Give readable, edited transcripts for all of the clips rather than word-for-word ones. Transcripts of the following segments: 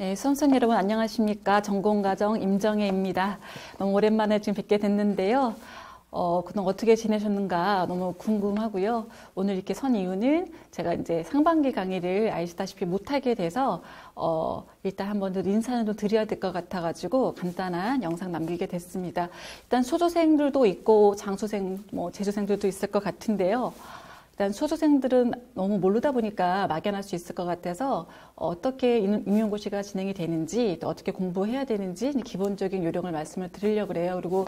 네, 수험생 여러분 안녕하십니까. 전공과정 임정혜입니다. 너무 오랜만에 지금 뵙게 됐는데요. 그동안 어떻게 지내셨는가 너무 궁금하고요. 오늘 이렇게 선 이유는 제가 이제 상반기 강의를 아시다시피 못하게 돼서 일단 한번 인사는 좀 드려야 될 것 같아가지고 간단한 영상 남기게 됐습니다. 일단 소조생들도 있고 장소생, 재조생들도 있을 것 같은데요. 일단 소조생들은 너무 모르다 보니까 막연할 수 있을 것 같아서 어떻게 임용고시가 진행이 되는지 또 어떻게 공부해야 되는지 기본적인 요령을 말씀을 드리려고 그래요. 그리고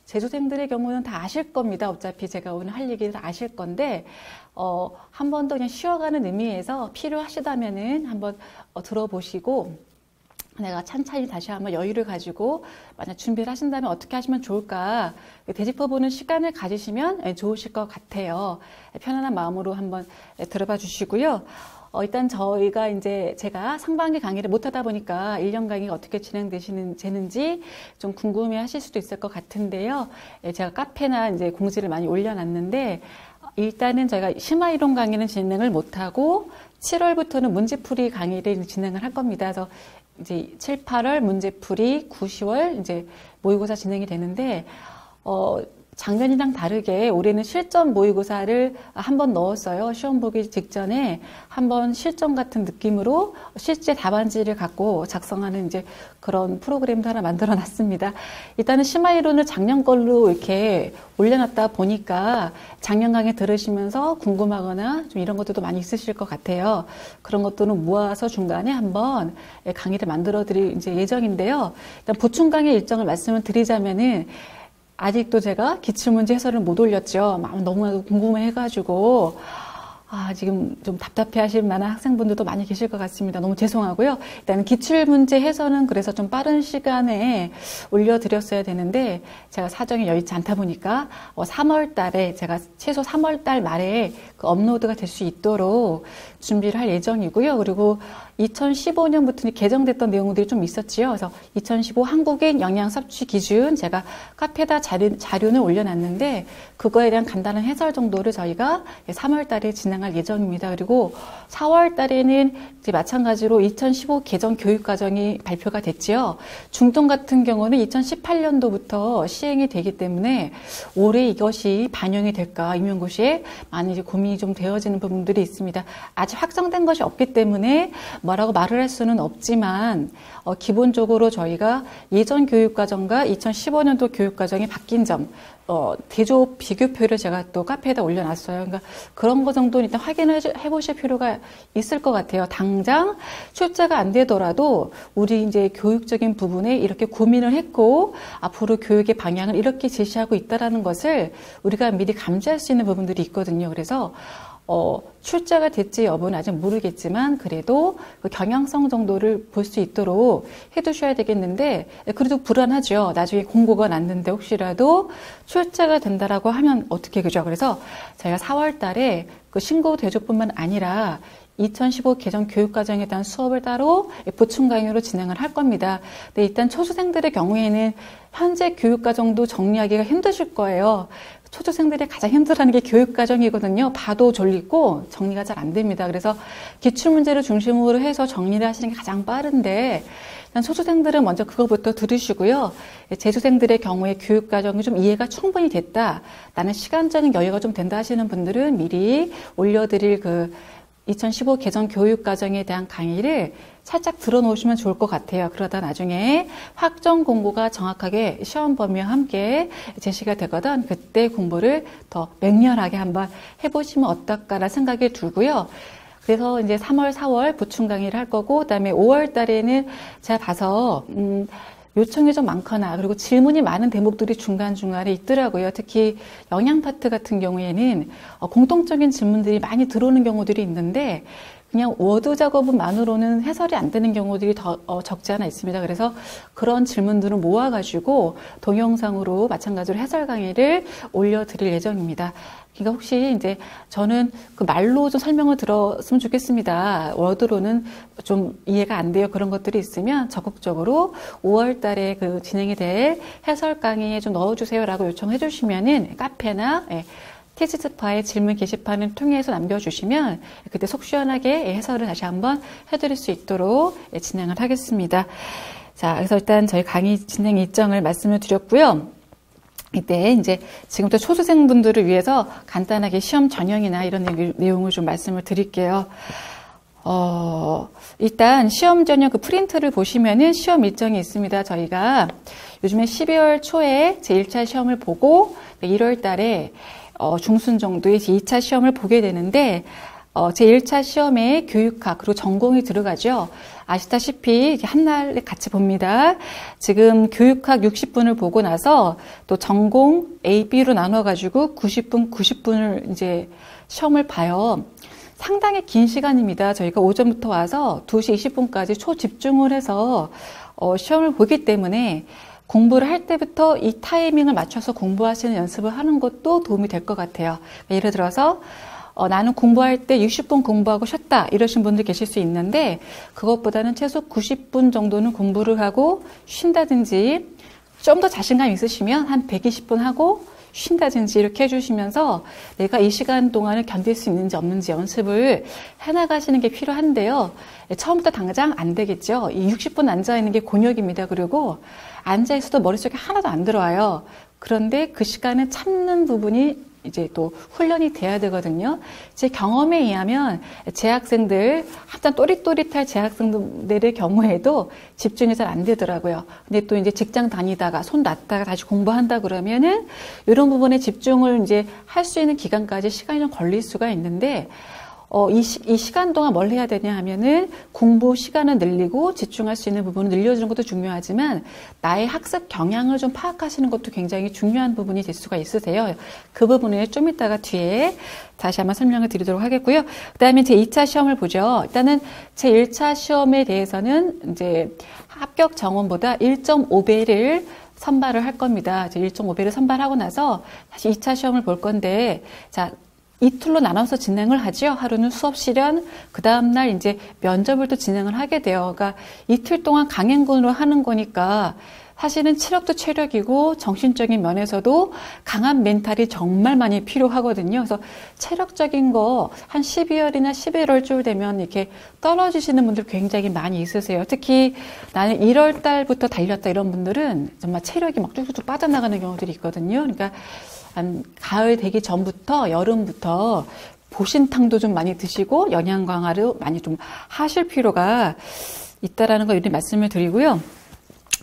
재조생들의 경우는 다 아실 겁니다. 어차피 제가 오늘 할 얘기를 다 아실 건데 한 번 더 그냥 쉬어가는 의미에서 필요하시다면은 한번 들어보시고 내가 찬찬히 다시 한번 여유를 가지고 만약 준비를 하신다면 어떻게 하시면 좋을까 되짚어보는 시간을 가지시면 좋으실 것 같아요. 편안한 마음으로 한번 들어봐 주시고요. 일단 제가 상반기 강의를 못하다 보니까 1년 강의가 어떻게 진행되는지 좀 궁금해 하실 수도 있을 것 같은데요. 제가 카페나 이제 공지를 많이 올려놨는데 일단은 저희가 심화이론 강의는 진행을 못하고 7월부터는 문제풀이 강의를 진행을 할 겁니다. 그래서 이제 7, 8월 문제풀이, 9, 10월 이제 모의고사 진행이 되는데 작년이랑 다르게 올해는 실전 모의고사를 한번 넣었어요. 시험 보기 직전에 한번 실전 같은 느낌으로 실제 답안지를 갖고 작성하는 이제 그런 프로그램도 하나 만들어 놨습니다. 일단은 심화이론을 작년 걸로 이렇게 올려놨다 보니까 작년 강의 들으시면서 궁금하거나 좀 이런 것들도 많이 있으실 것 같아요. 그런 것들은 모아서 중간에 한번 강의를 만들어 드릴 이제 예정인데요. 일단 보충 강의 일정을 말씀을 드리자면은 아직도 제가 기출문제 해설을 못 올렸죠. 너무나도 궁금해가지고 지금 좀 답답해 하실 만한 학생분들도 많이 계실 것 같습니다. 너무 죄송하고요. 일단 기출문제 해설은 그래서 좀 빠른 시간에 올려드렸어야 되는데 제가 사정이 여의치 않다 보니까 3월 달에 제가 최소 3월 달 말에 그 업로드가 될 수 있도록 준비를 할 예정이고요. 그리고 2015년부터 개정됐던 내용들이 좀 있었지요. 그래서 2015 한국인 영양 섭취 기준 제가 카페에다 자료는 올려놨는데 그거에 대한 간단한 해설 정도를 저희가 3월 달에 진행할 예정입니다. 그리고 4월 달에는 이제 마찬가지로 2015 개정 교육과정이 발표가 됐지요. 중등 같은 경우는 2018년도부터 시행이 되기 때문에 올해 이것이 반영이 될까 임용고시에 많은 이제 고민이 좀 되어지는 부분들이 있습니다. 아직 확정된 것이 없기 때문에 뭐라고 말을 할 수는 없지만 기본적으로 저희가 예전 교육과정과 2015년도 교육과정이 바뀐 점 대조 비교표를 제가 또 카페에다 올려놨어요. 그러니까 그런 거 정도는 일단 확인을 해보실 필요가 있을 것 같아요. 당장 출제가 안 되더라도 우리 이제 교육적인 부분에 이렇게 고민을 했고 앞으로 교육의 방향을 이렇게 제시하고 있다라는 것을 우리가 미리 감지할 수 있는 부분들이 있거든요. 그래서 출제가 될지 여부는 아직 모르겠지만 그래도 그 경향성 정도를 볼 수 있도록 해두셔야 되겠는데 그래도 불안하죠. 나중에 공고가 났는데 혹시라도 출제가 된다라고 하면 어떻게 그죠? 그래서 저희가 4월 달에 그 신고 대조뿐만 아니라 2015 개정 교육과정에 대한 수업을 따로 보충 강의로 진행을 할 겁니다. 근데 일단 초수생들의 경우에는 현재 교육과정도 정리하기가 힘드실 거예요. 초조생들이 가장 힘들어하는 게 교육과정이거든요. 봐도 졸리고 정리가 잘 안 됩니다. 그래서 기출문제를 중심으로 해서 정리를 하시는 게 가장 빠른데 일단 초조생들은 먼저 그거부터 들으시고요. 재수생들의 경우에 교육과정이 좀 이해가 충분히 됐다. 나는 시간적인 여유가 좀 된다 하시는 분들은 미리 올려드릴 그 2015 개정 교육과정에 대한 강의를 살짝 들어놓으시면 좋을 것 같아요. 그러다 나중에 확정 공고가 정확하게 시험 범위와 함께 제시가 되거든 그때 공부를 더 맹렬하게 한번 해보시면 어떨까라는 생각이 들고요. 그래서 이제 3월, 4월 보충 강의를 할 거고 그다음에 5월 달에는 제가 봐서 요청이 좀 많거나 그리고 질문이 많은 대목들이 중간중간에 있더라고요. 특히 영양 파트 같은 경우에는 공통적인 질문들이 많이 들어오는 경우들이 있는데 그냥 워드 작업만으로는 해설이 안 되는 경우들이 더 적지 않아 있습니다. 그래서 그런 질문들을 모아가지고 동영상으로 마찬가지로 해설 강의를 올려드릴 예정입니다. 그러니까 혹시 이제 저는 그 말로 좀 설명을 들었으면 좋겠습니다. 워드로는 좀 이해가 안 돼요. 그런 것들이 있으면 적극적으로 5월 달에 그 진행이 될 해설 강의에 좀 넣어주세요라고 요청해 주시면은 카페나 티지스파의 질문 게시판을 통해서 남겨주시면 그때 속 시원하게 해설을 다시 한번 해드릴 수 있도록 진행을 하겠습니다. 자, 그래서 일단 저희 강의 진행 일정을 말씀을 드렸고요. 이때 이제 지금부터 초수생분들을 위해서 간단하게 시험 전형이나 이런 내용을 좀 말씀을 드릴게요. 일단 시험 전형 그 프린트를 보시면은 시험 일정이 있습니다. 저희가 요즘에 12월 초에 제 1차 시험을 보고 1월 달에 중순 정도에 제 2차 시험을 보게 되는데 제 1차 시험에 교육학 그리고 전공이 들어가죠. 아시다시피 한날에 같이 봅니다. 지금 교육학 60분을 보고 나서 또 전공 A, B로 나눠가지고 90분을 이제 시험을 봐요. 상당히 긴 시간입니다. 저희가 오전부터 와서 2시 20분까지 초집중을 해서 시험을 보기 때문에 공부를 할 때부터 이 타이밍을 맞춰서 공부하시는 연습을 하는 것도 도움이 될 것 같아요. 예를 들어서 나는 공부할 때 60분 공부하고 쉬었다 이러신 분들 계실 수 있는데 그것보다는 최소 90분 정도는 공부를 하고 쉰다든지 좀 더 자신감 있으시면 한 120분 하고 쉰다든지 이렇게 해주시면서 내가 이 시간 동안을 견딜 수 있는지 없는지 연습을 해나가시는 게 필요한데요. 처음부터 당장 안 되겠죠. 이 60분 앉아있는 게 곤욕입니다. 그리고 앉아있어도 머릿속에 하나도 안 들어와요. 그런데 그 시간을 참는 부분이 이제 또 훈련이 돼야 되거든요. 제 경험에 의하면 재학생들, 한참 또릿또릿할 재학생들의 경우에도 집중이 잘 안 되더라고요. 근데 또 이제 직장 다니다가 손 놨다가 다시 공부한다 그러면은 이런 부분에 집중을 이제 할 수 있는 기간까지 시간이 좀 걸릴 수가 있는데 이 시간 동안 뭘 해야 되냐 하면은 공부 시간을 늘리고 집중할 수 있는 부분을 늘려주는 것도 중요하지만 나의 학습 경향을 좀 파악하시는 것도 굉장히 중요한 부분이 될 수가 있으세요. 그 부분을 좀 이따가 뒤에 다시 한번 설명을 드리도록 하겠고요. 그 다음에 제 2차 시험을 보죠. 일단은 제 1차 시험에 대해서는 이제 합격 정원보다 1.5배를 선발을 할 겁니다. 이제 1.5배를 선발하고 나서 다시 2차 시험을 볼 건데, 자, 이틀로 나눠서 진행을 하죠. 하루는 수업 실현, 그 다음날 이제 면접을 또 진행을 하게 돼요. 그러니까 이틀 동안 강행군으로 하는 거니까 사실은 체력도 체력이고 정신적인 면에서도 강한 멘탈이 정말 많이 필요하거든요. 그래서 체력적인 거 한 12월이나 11월쯤 되면 이렇게 떨어지시는 분들 굉장히 많이 있으세요. 특히 나는 1월 달부터 달렸다 이런 분들은 정말 체력이 막 쭉쭉 빠져나가는 경우들이 있거든요. 그러니까 한 가을 되기 전부터 여름부터 보신탕도 좀 많이 드시고 영양 강화를 많이 좀 하실 필요가 있다라는 거 이렇게 말씀을 드리고요.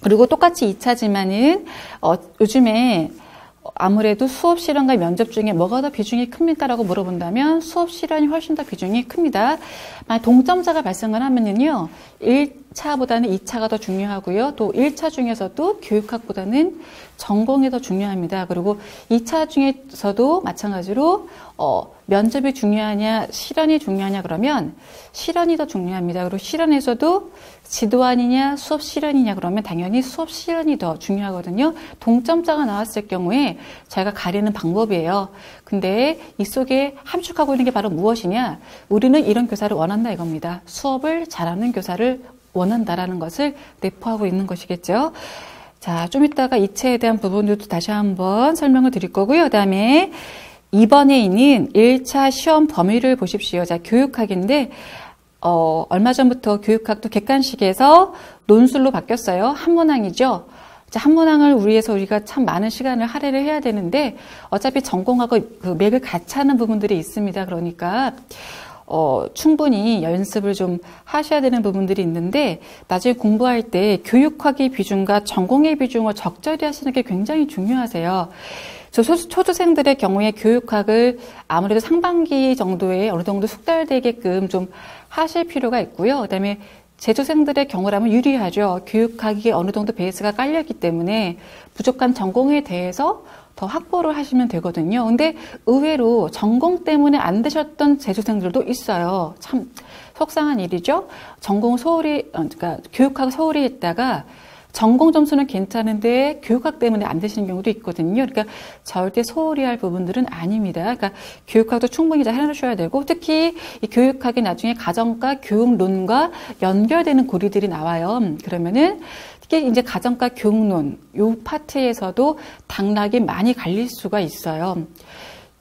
그리고 똑같이 2차지만은 요즘에 아무래도 수업 실현과 면접 중에 뭐가 더 비중이 큽니까? 라고 물어본다면 수업 실현이 훨씬 더 비중이 큽니다. 만약 동점자가 발생을 하면은요, 1차보다는 2차가 더 중요하고요. 또 1차 중에서도 교육학보다는 전공이 더 중요합니다. 그리고 2차 중에서도 마찬가지로 면접이 중요하냐, 실현이 중요하냐 그러면 실현이 더 중요합니다. 그리고 실현에서도 지도안이냐, 수업 실현이냐 그러면 당연히 수업 실현이 더 중요하거든요. 동점자가 나왔을 경우에 저희가 가리는 방법이에요. 근데 이 속에 함축하고 있는 게 바로 무엇이냐? 우리는 이런 교사를 원한다 이겁니다. 수업을 잘하는 교사를 원한다라는 것을 내포하고 있는 것이겠죠. 자, 좀 이따가 이체에 대한 부분들도 다시 한번 설명을 드릴 거고요. 그 다음에 2번에 있는 1차 시험 범위를 보십시오. 자, 교육학인데, 얼마 전부터 교육학도 객관식에서 논술로 바뀌었어요. 한문항이죠. 자, 한문항을 위해서 우리가 참 많은 시간을 할애를 해야 되는데, 어차피 전공하고 그 맥을 같이 하는 부분들이 있습니다. 그러니까, 충분히 연습을 좀 하셔야 되는 부분들이 있는데 나중에 공부할 때 교육학의 비중과 전공의 비중을 적절히 하시는 게 굉장히 중요하세요. 초조생들의 경우에 교육학을 아무래도 상반기 정도에 어느 정도 숙달되게끔 좀 하실 필요가 있고요. 그다음에 재조생들의 경우라면 유리하죠. 교육학이 어느 정도 베이스가 깔렸기 때문에 부족한 전공에 대해서 더 확보를 하시면 되거든요. 근데 의외로 전공 때문에 안 되셨던 재수생들도 있어요. 참 속상한 일이죠. 전공 소홀히, 그러니까 교육학 소홀히 했다가 전공 점수는 괜찮은데 교육학 때문에 안 되시는 경우도 있거든요. 그러니까 절대 소홀히 할 부분들은 아닙니다. 그러니까 교육학도 충분히 잘 해놓으셔야 되고 특히 이 교육학이 나중에 가정과 교육론과 연결되는 고리들이 나와요. 그러면은 특히 이제 가정과 교육론 요 파트에서도 당락이 많이 갈릴 수가 있어요.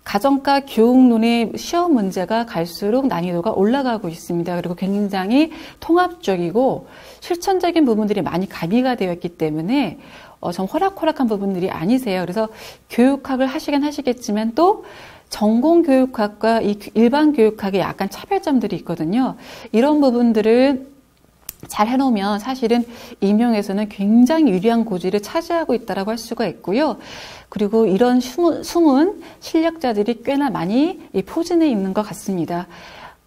가정과 교육론의 시험 문제가 갈수록 난이도가 올라가고 있습니다. 그리고 굉장히 통합적이고 실천적인 부분들이 많이 가미가 되어 있기 때문에 좀 호락호락한 부분들이 아니세요. 그래서 교육학을 하시긴 하시겠지만 또 전공교육학과 이 일반 교육학에 약간 차별점들이 있거든요. 이런 부분들을 잘 해놓으면 사실은 임용에서는 굉장히 유리한 고지를 차지하고 있다고 할 수가 있고요. 그리고 이런 숨은 실력자들이 꽤나 많이 이 포진해 있는 것 같습니다.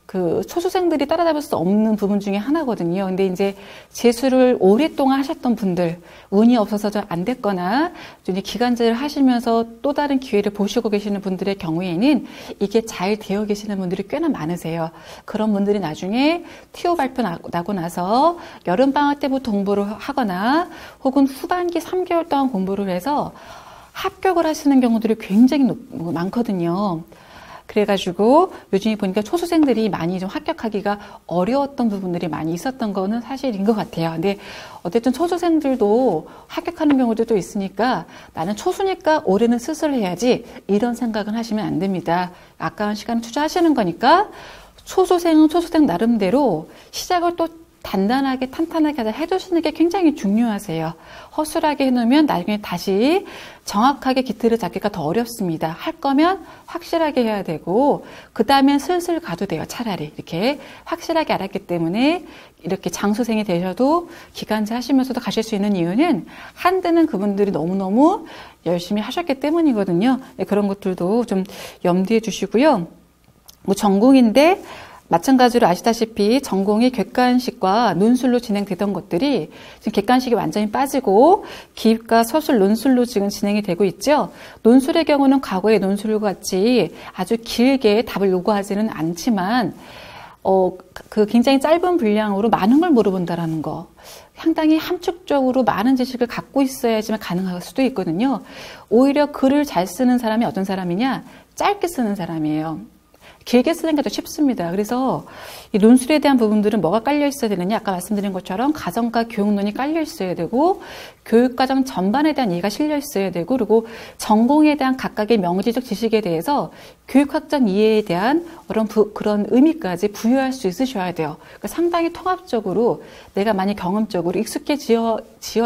그 초수생들이 따라잡을 수 없는 부분 중에 하나거든요. 근데 이제 재수를 오랫동안 하셨던 분들, 운이 없어서 좀 안 됐거나 이제 기간제를 하시면서 또 다른 기회를 보시고 계시는 분들의 경우에는 이게 잘 되어 계시는 분들이 꽤나 많으세요. 그런 분들이 나중에 TO 발표 나고 나서 여름방학 때부터 공부를 하거나 혹은 후반기 3개월 동안 공부를 해서 합격을 하시는 경우들이 굉장히 많거든요. 그래가지고 요즘에 보니까 초수생들이 많이 좀 합격하기가 어려웠던 부분들이 많이 있었던 거는 사실인 것 같아요. 근데 어쨌든 초수생들도 합격하는 경우도 있으니까 나는 초수니까 올해는 스스로 해야지 이런 생각은 하시면 안 됩니다. 아까운 시간을 투자하시는 거니까 초수생은 초수생 나름대로 시작을 또 단단하게 탄탄하게 해두시는 게 굉장히 중요하세요. 허술하게 해놓으면 나중에 다시 정확하게 기틀을 잡기가 더 어렵습니다. 할 거면 확실하게 해야 되고 그 다음엔 슬슬 가도 돼요. 차라리 이렇게 확실하게 알았기 때문에 이렇게 장수생이 되셔도 기간제 하시면서도 가실 수 있는 이유는 한드는 그분들이 너무너무 열심히 하셨기 때문이거든요. 네, 그런 것들도 좀 염두에 주시고요. 뭐 전공인데 마찬가지로 아시다시피 전공이 객관식과 논술로 진행되던 것들이 지금 객관식이 완전히 빠지고 기입과 서술, 논술로 지금 진행이 되고 있죠. 논술의 경우는 과거의 논술과 같이 아주 길게 답을 요구하지는 않지만 그 굉장히 짧은 분량으로 많은 걸 물어본다라는 거. 상당히 함축적으로 많은 지식을 갖고 있어야지만 가능할 수도 있거든요. 오히려 글을 잘 쓰는 사람이 어떤 사람이냐? 짧게 쓰는 사람이에요. 길게 쓰는 게 더 쉽습니다. 그래서 이 논술에 대한 부분들은 뭐가 깔려 있어야 되느냐? 아까 말씀드린 것처럼 가정과 교육론이 깔려 있어야 되고 교육과정 전반에 대한 이해가 실려 있어야 되고 그리고 전공에 대한 각각의 명시적 지식에 대해서 교육학적 이해에 대한 그런 의미까지 부여할 수 있으셔야 돼요. 그러니까 상당히 통합적으로 내가 많이 경험적으로 익숙해지어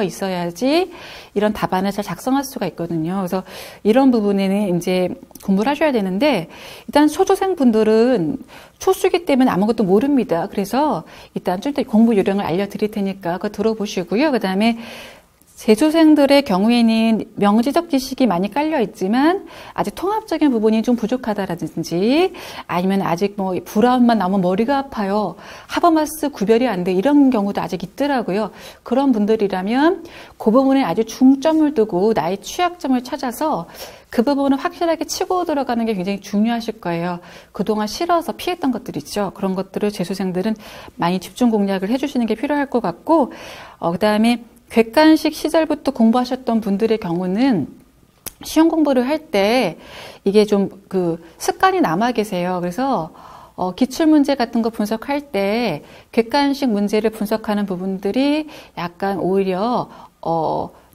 있어야지 이런 답안을 잘 작성할 수가 있거든요. 그래서 이런 부분에는 이제 공부를 하셔야 되는데 일단 초조생 분들은 초수기 때문에 아무것도 모릅니다. 그래서 일단 좀 더 공부 요령을 알려드릴 테니까 그거 들어보시고요. 그 다음에 재수생들의 경우에는 명시적 지식이 많이 깔려 있지만 아직 통합적인 부분이 좀 부족하다라든지 아니면 아직 뭐 브라운만 나오면 머리가 아파요. 하버마스 구별이 안 돼. 이런 경우도 아직 있더라고요. 그런 분들이라면 그 부분에 아주 중점을 두고 나의 취약점을 찾아서 그 부분을 확실하게 치고 들어가는 게 굉장히 중요하실 거예요. 그동안 싫어서 피했던 것들 있죠. 그런 것들을 재수생들은 많이 집중 공략을 해주시는 게 필요할 것 같고 그 다음에 객관식 시절부터 공부하셨던 분들의 경우는 시험 공부를 할 때 이게 좀 그 습관이 남아 계세요. 그래서 기출문제 같은 거 분석할 때 객관식 문제를 분석하는 부분들이 약간 오히려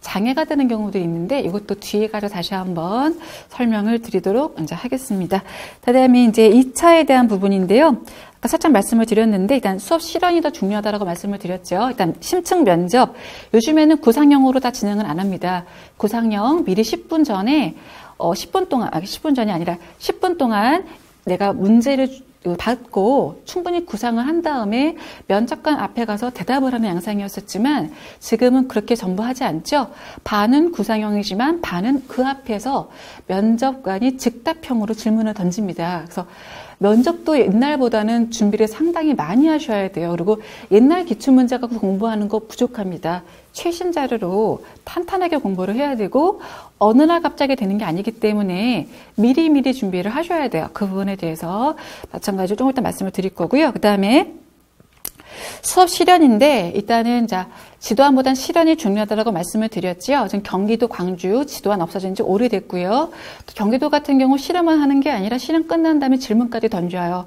장애가 되는 경우도 있는데 이것도 뒤에 가서 다시 한번 설명을 드리도록 이제 하겠습니다. 그다음에 이제 2차에 대한 부분인데요. 아까 살짝 말씀을 드렸는데 일단 수업 실현이 더 중요하다라고 말씀을 드렸죠. 일단 심층 면접 요즘에는 구상형으로 다 진행을 안 합니다. 구상형 미리 10분 전에 10분 전이 아니라 10분 동안 내가 문제를 받고 충분히 구상을 한 다음에 면접관 앞에 가서 대답을 하는 양상이었었지만 지금은 그렇게 전부 하지 않죠. 반은 구상형이지만 반은 그 앞에서 면접관이 즉답형으로 질문을 던집니다. 그래서 면접도 옛날보다는 준비를 상당히 많이 하셔야 돼요. 그리고 옛날 기출문제 갖고 공부하는 거 부족합니다. 최신 자료로 탄탄하게 공부를 해야 되고 어느 날 갑자기 되는 게 아니기 때문에 미리미리 준비를 하셔야 돼요. 그 부분에 대해서 마찬가지로 조금 이따 말씀을 드릴 거고요. 그 다음에 수업 실현인데 일단은 지도안보단 실현이 중요하다고 말씀을 드렸지요. 지금 경기도, 광주 지도안 없어진 지 오래됐고요. 또 경기도 같은 경우 실험만 하는 게 아니라 실험 끝난 다음에 질문까지 던져요.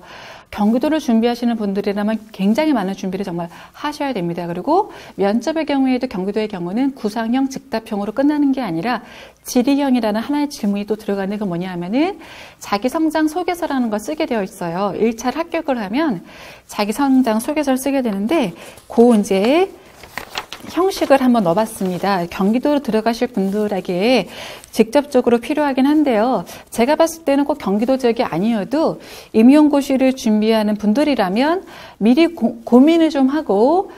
경기도를 준비하시는 분들이라면 굉장히 많은 준비를 정말 하셔야 됩니다. 그리고 면접의 경우에도 경기도의 경우는 구상형, 즉답형으로 끝나는 게 아니라 질의형이라는 하나의 질문이 또 들어가는 게 뭐냐 하면은 자기 성장 소개서라는 걸 쓰게 되어 있어요. 1차를 합격을 하면 자기 성장 소개서를 쓰게 되는데 그 이제 형식을 한번 넣어봤습니다. 경기도로 들어가실 분들에게 직접적으로 필요하긴 한데요. 제가 봤을 때는 꼭 경기도 지역이 아니어도 임용고시를 준비하는 분들이라면 미리 고민을 좀 하고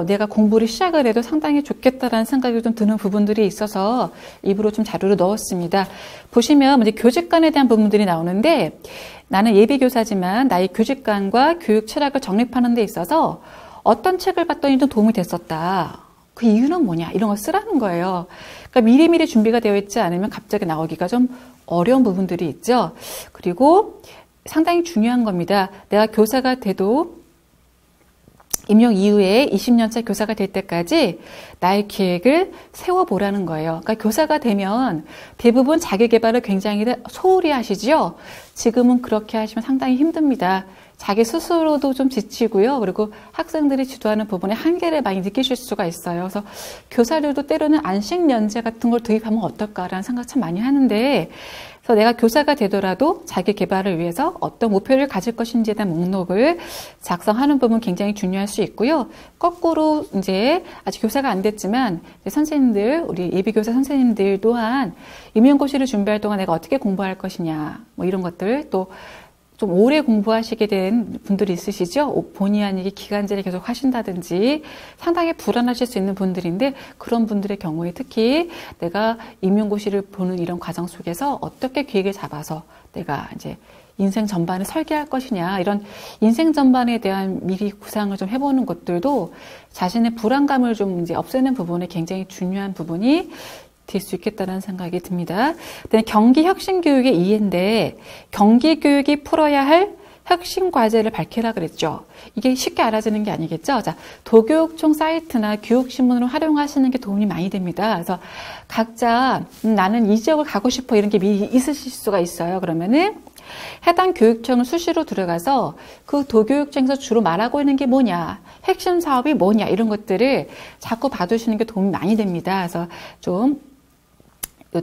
내가 공부를 시작을 해도 상당히 좋겠다라는 생각이 좀 드는 부분들이 있어서 입으로 좀 자료를 넣었습니다. 보시면 이제 교직관에 대한 부분들이 나오는데 나는 예비교사지만 나의 교직관과 교육 철학을 정립하는 데 있어서 어떤 책을 봤더니 좀 도움이 됐었다. 그 이유는 뭐냐? 이런 걸 쓰라는 거예요. 그러니까 미리미리 준비가 되어 있지 않으면 갑자기 나오기가 좀 어려운 부분들이 있죠. 그리고 상당히 중요한 겁니다. 내가 교사가 돼도 임용 이후에 20년차 교사가 될 때까지 나의 계획을 세워보라는 거예요. 그러니까 교사가 되면 대부분 자기 개발을 굉장히 소홀히 하시죠. 지금은 그렇게 하시면 상당히 힘듭니다. 자기 스스로도 좀 지치고요. 그리고 학생들이 지도하는 부분에 한계를 많이 느끼실 수가 있어요. 그래서 교사들도 때로는 안식년제 같은 걸 도입하면 어떨까라는 생각 참 많이 하는데 그래서 내가 교사가 되더라도 자기 개발을 위해서 어떤 목표를 가질 것인지에 대한 목록을 작성하는 부분 굉장히 중요할 수 있고요. 거꾸로 이제 아직 교사가 안 됐지만 선생님들, 우리 예비교사 선생님들 또한 임용고시를 준비할 동안 내가 어떻게 공부할 것이냐 뭐 이런 것들 또 좀 오래 공부하시게 된 분들이 있으시죠? 본의 아니게 기간제를 계속 하신다든지 상당히 불안하실 수 있는 분들인데 그런 분들의 경우에 특히 내가 임용고시를 보는 이런 과정 속에서 어떻게 계획을 잡아서 내가 이제 인생 전반을 설계할 것이냐 이런 인생 전반에 대한 미리 구상을 좀 해보는 것들도 자신의 불안감을 좀 이제 없애는 부분에 굉장히 중요한 부분이 될 수 있겠다는 생각이 듭니다. 경기 혁신 교육의 이해인데 경기 교육이 풀어야 할 혁신 과제를 밝히라 그랬죠. 이게 쉽게 알아지는 게 아니겠죠. 자, 도교육청 사이트나 교육신문을 활용하시는 게 도움이 많이 됩니다. 그래서 각자 나는 이 지역을 가고 싶어 이런 게 미리 있으실 수가 있어요. 그러면은 해당 교육청을 수시로 들어가서 그 도교육청에서 주로 말하고 있는 게 뭐냐, 핵심 사업이 뭐냐 이런 것들을 자꾸 봐두시는 게 도움이 많이 됩니다. 그래서 좀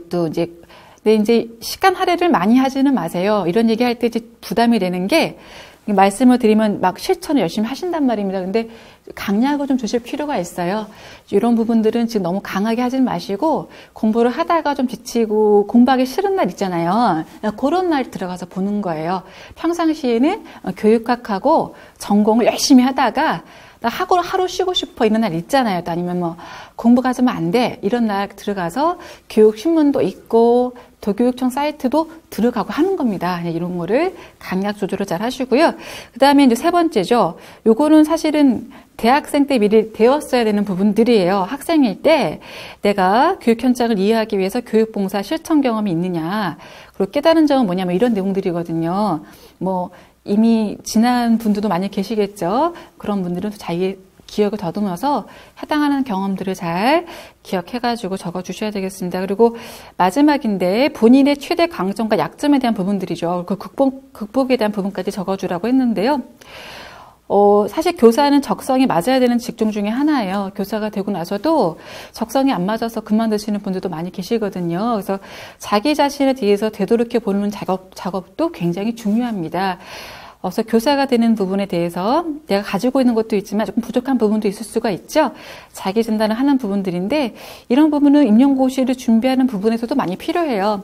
또 이제 시간 할애를 많이 하지는 마세요. 이런 얘기할 때 이제 부담이 되는 게 말씀을 드리면 막 실천을 열심히 하신단 말입니다. 근데 강약을 좀 주실 필요가 있어요. 이런 부분들은 지금 너무 강하게 하지 마시고 공부를 하다가 좀 지치고 공부하기 싫은 날 있잖아요. 그런 날 들어가서 보는 거예요. 평상시에는 교육학하고 전공을 열심히 하다가 나 하루 쉬고 싶어 이런 날 있잖아요. 또 아니면 뭐 공부 가지면 안 돼 이런 날 들어가서 교육신문도 있고 도교육청 사이트도 들어가고 하는 겁니다. 이런 거를 강약 조절을 잘 하시고요. 그 다음에 이제 세 번째죠. 요거는 사실은 대학생 때 미리 되었어야 되는 부분들이에요. 학생일 때 내가 교육 현장을 이해하기 위해서 교육봉사 실천 경험이 있느냐. 그리고 깨달은 점은 뭐냐면 이런 내용들이거든요. 뭐 이미 지난 분들도 많이 계시겠죠. 그런 분들은 자기의 기억을 더듬어서 해당하는 경험들을 잘 기억해가지고 적어주셔야 되겠습니다. 그리고 마지막인데 본인의 최대 강점과 약점에 대한 부분들이죠. 그 극복에 대한 부분까지 적어주라고 했는데요. 사실 교사는 적성이 맞아야 되는 직종 중에 하나예요. 교사가 되고 나서도 적성이 안 맞아서 그만두시는 분들도 많이 계시거든요. 그래서 자기 자신에 대해서 되돌이켜 보는 작업도 굉장히 중요합니다. 그래서 교사가 되는 부분에 대해서 내가 가지고 있는 것도 있지만 조금 부족한 부분도 있을 수가 있죠. 자기 진단을 하는 부분들인데 이런 부분은 임용고시를 준비하는 부분에서도 많이 필요해요.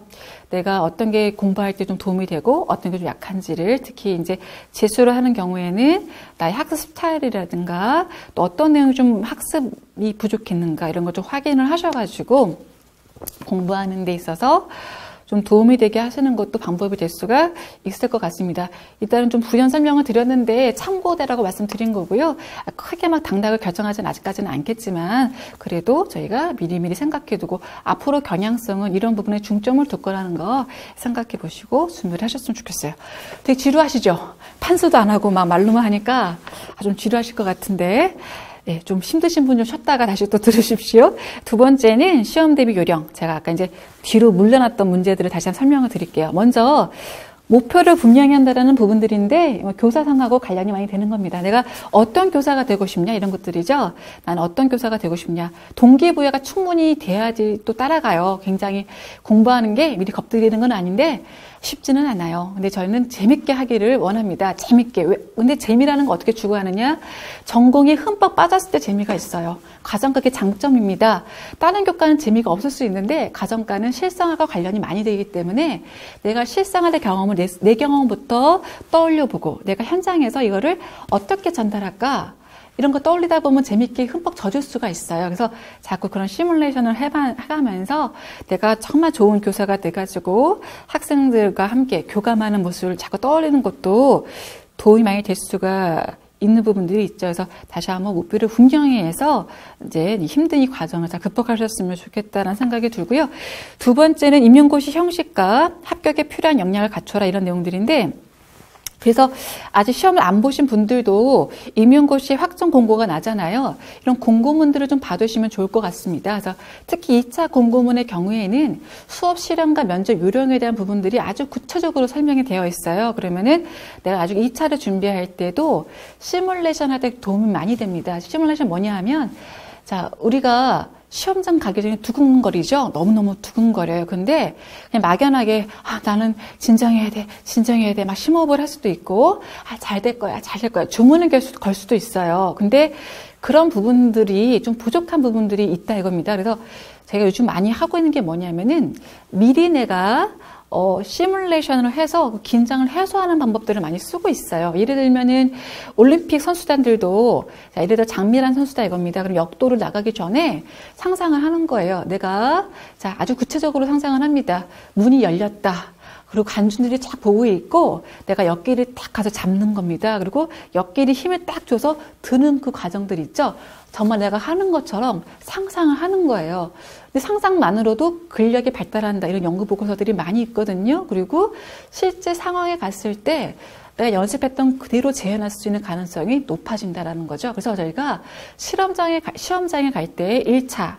내가 어떤 게 공부할 때 좀 도움이 되고 어떤 게 좀 약한지를 특히 이제 재수를 하는 경우에는 나의 학습 스타일이라든가 또 어떤 내용이 좀 학습이 부족했는가 이런 걸 좀 확인을 하셔가지고 공부하는 데 있어서 좀 도움이 되게 하시는 것도 방법이 될 수가 있을 것 같습니다. 일단은 좀 부연 설명을 드렸는데 참고대라고 말씀드린 거고요. 크게 막 당락을 결정하지는 아직까지는 않겠지만 그래도 저희가 미리미리 생각해두고 앞으로 경향성은 이런 부분에 중점을 둘 거라는 거 생각해 보시고 준비를 하셨으면 좋겠어요. 되게 지루하시죠? 판수도 안 하고 막 말로만 하니까 좀 지루하실 것 같은데 네, 좀 힘드신 분 좀 쉬었다가 다시 또 들으십시오. 두 번째는 시험 대비 요령. 제가 아까 이제 뒤로 물러났던 문제들을 다시 한번 설명을 드릴게요. 먼저 목표를 분명히 한다는 부분들인데 교사상하고 관련이 많이 되는 겁니다. 내가 어떤 교사가 되고 싶냐 이런 것들이죠. 나는 어떤 교사가 되고 싶냐. 동기부여가 충분히 돼야지 또 따라가요. 굉장히 공부하는 게 미리 겁들이는 건 아닌데 쉽지는 않아요. 근데 저희는 재밌게 하기를 원합니다. 재밌게. 근데 재미라는 거 어떻게 추구하느냐? 전공이 흠뻑 빠졌을 때 재미가 있어요. 가정과의 장점입니다. 다른 교과는 재미가 없을 수 있는데 가정과는 실생활과 관련이 많이 되기 때문에 내가 실생활의 경험을 내 경험부터 떠올려보고 내가 현장에서 이거를 어떻게 전달할까? 이런 거 떠올리다 보면 재밌게 흠뻑 젖을 수가 있어요. 그래서 자꾸 그런 시뮬레이션을 해가면서 내가 정말 좋은 교사가 돼가지고 학생들과 함께 교감하는 모습을 자꾸 떠올리는 것도 도움이 많이 될 수가 있는 부분들이 있죠. 그래서 다시 한번 목표를 분명히 해서 이제 힘든 이 과정을 잘 극복하셨으면 좋겠다는 생각이 들고요. 두 번째는 임용고시 형식과 합격에 필요한 역량을 갖춰라 이런 내용들인데 그래서 아직 시험을 안 보신 분들도 임용고시 확정 공고가 나잖아요. 이런 공고문들을 좀 봐두시면 좋을 것 같습니다. 그래서 특히 2차 공고문의 경우에는 수업 실험과 면접 요령에 대한 부분들이 아주 구체적으로 설명이 되어 있어요. 그러면은 내가 나중에 2차를 준비할 때도 시뮬레이션 할 때 도움이 많이 됩니다. 시뮬레이션 뭐냐 하면 자, 우리가 시험장 가기 전에 두근거리죠? 너무너무 두근거려요. 근데 그냥 막연하게 나는 진정해야 돼 막 심호흡을 할 수도 있고 잘 될 거야 주문을 걸 수도 있어요. 근데 그런 부분들이 좀 부족한 부분들이 있다 이겁니다. 그래서 제가 요즘 많이 하고 있는 게 뭐냐면은 미리 내가 시뮬레이션을 해서 긴장을 해소하는 방법들을 많이 쓰고 있어요. 예를 들면은 올림픽 선수단들도 자, 예를 들어 장미란 선수다 이겁니다. 그럼 역도를 나가기 전에 상상을 하는 거예요. 내가 자 아주 구체적으로 상상을 합니다. 문이 열렸다. 그리고 관중들이 쫙 보고 있고 내가 역기를 딱 가서 잡는 겁니다. 그리고 역기를 힘을 딱 줘서 드는 그 과정들 있죠. 정말 내가 하는 것처럼 상상을 하는 거예요. 근데 상상만으로도 근력이 발달한다 이런 연구 보고서들이 많이 있거든요. 그리고 실제 상황에 갔을 때 내가 연습했던 그대로 재현할 수 있는 가능성이 높아진다라는 거죠. 그래서 저희가 시험장에 갈 때 1차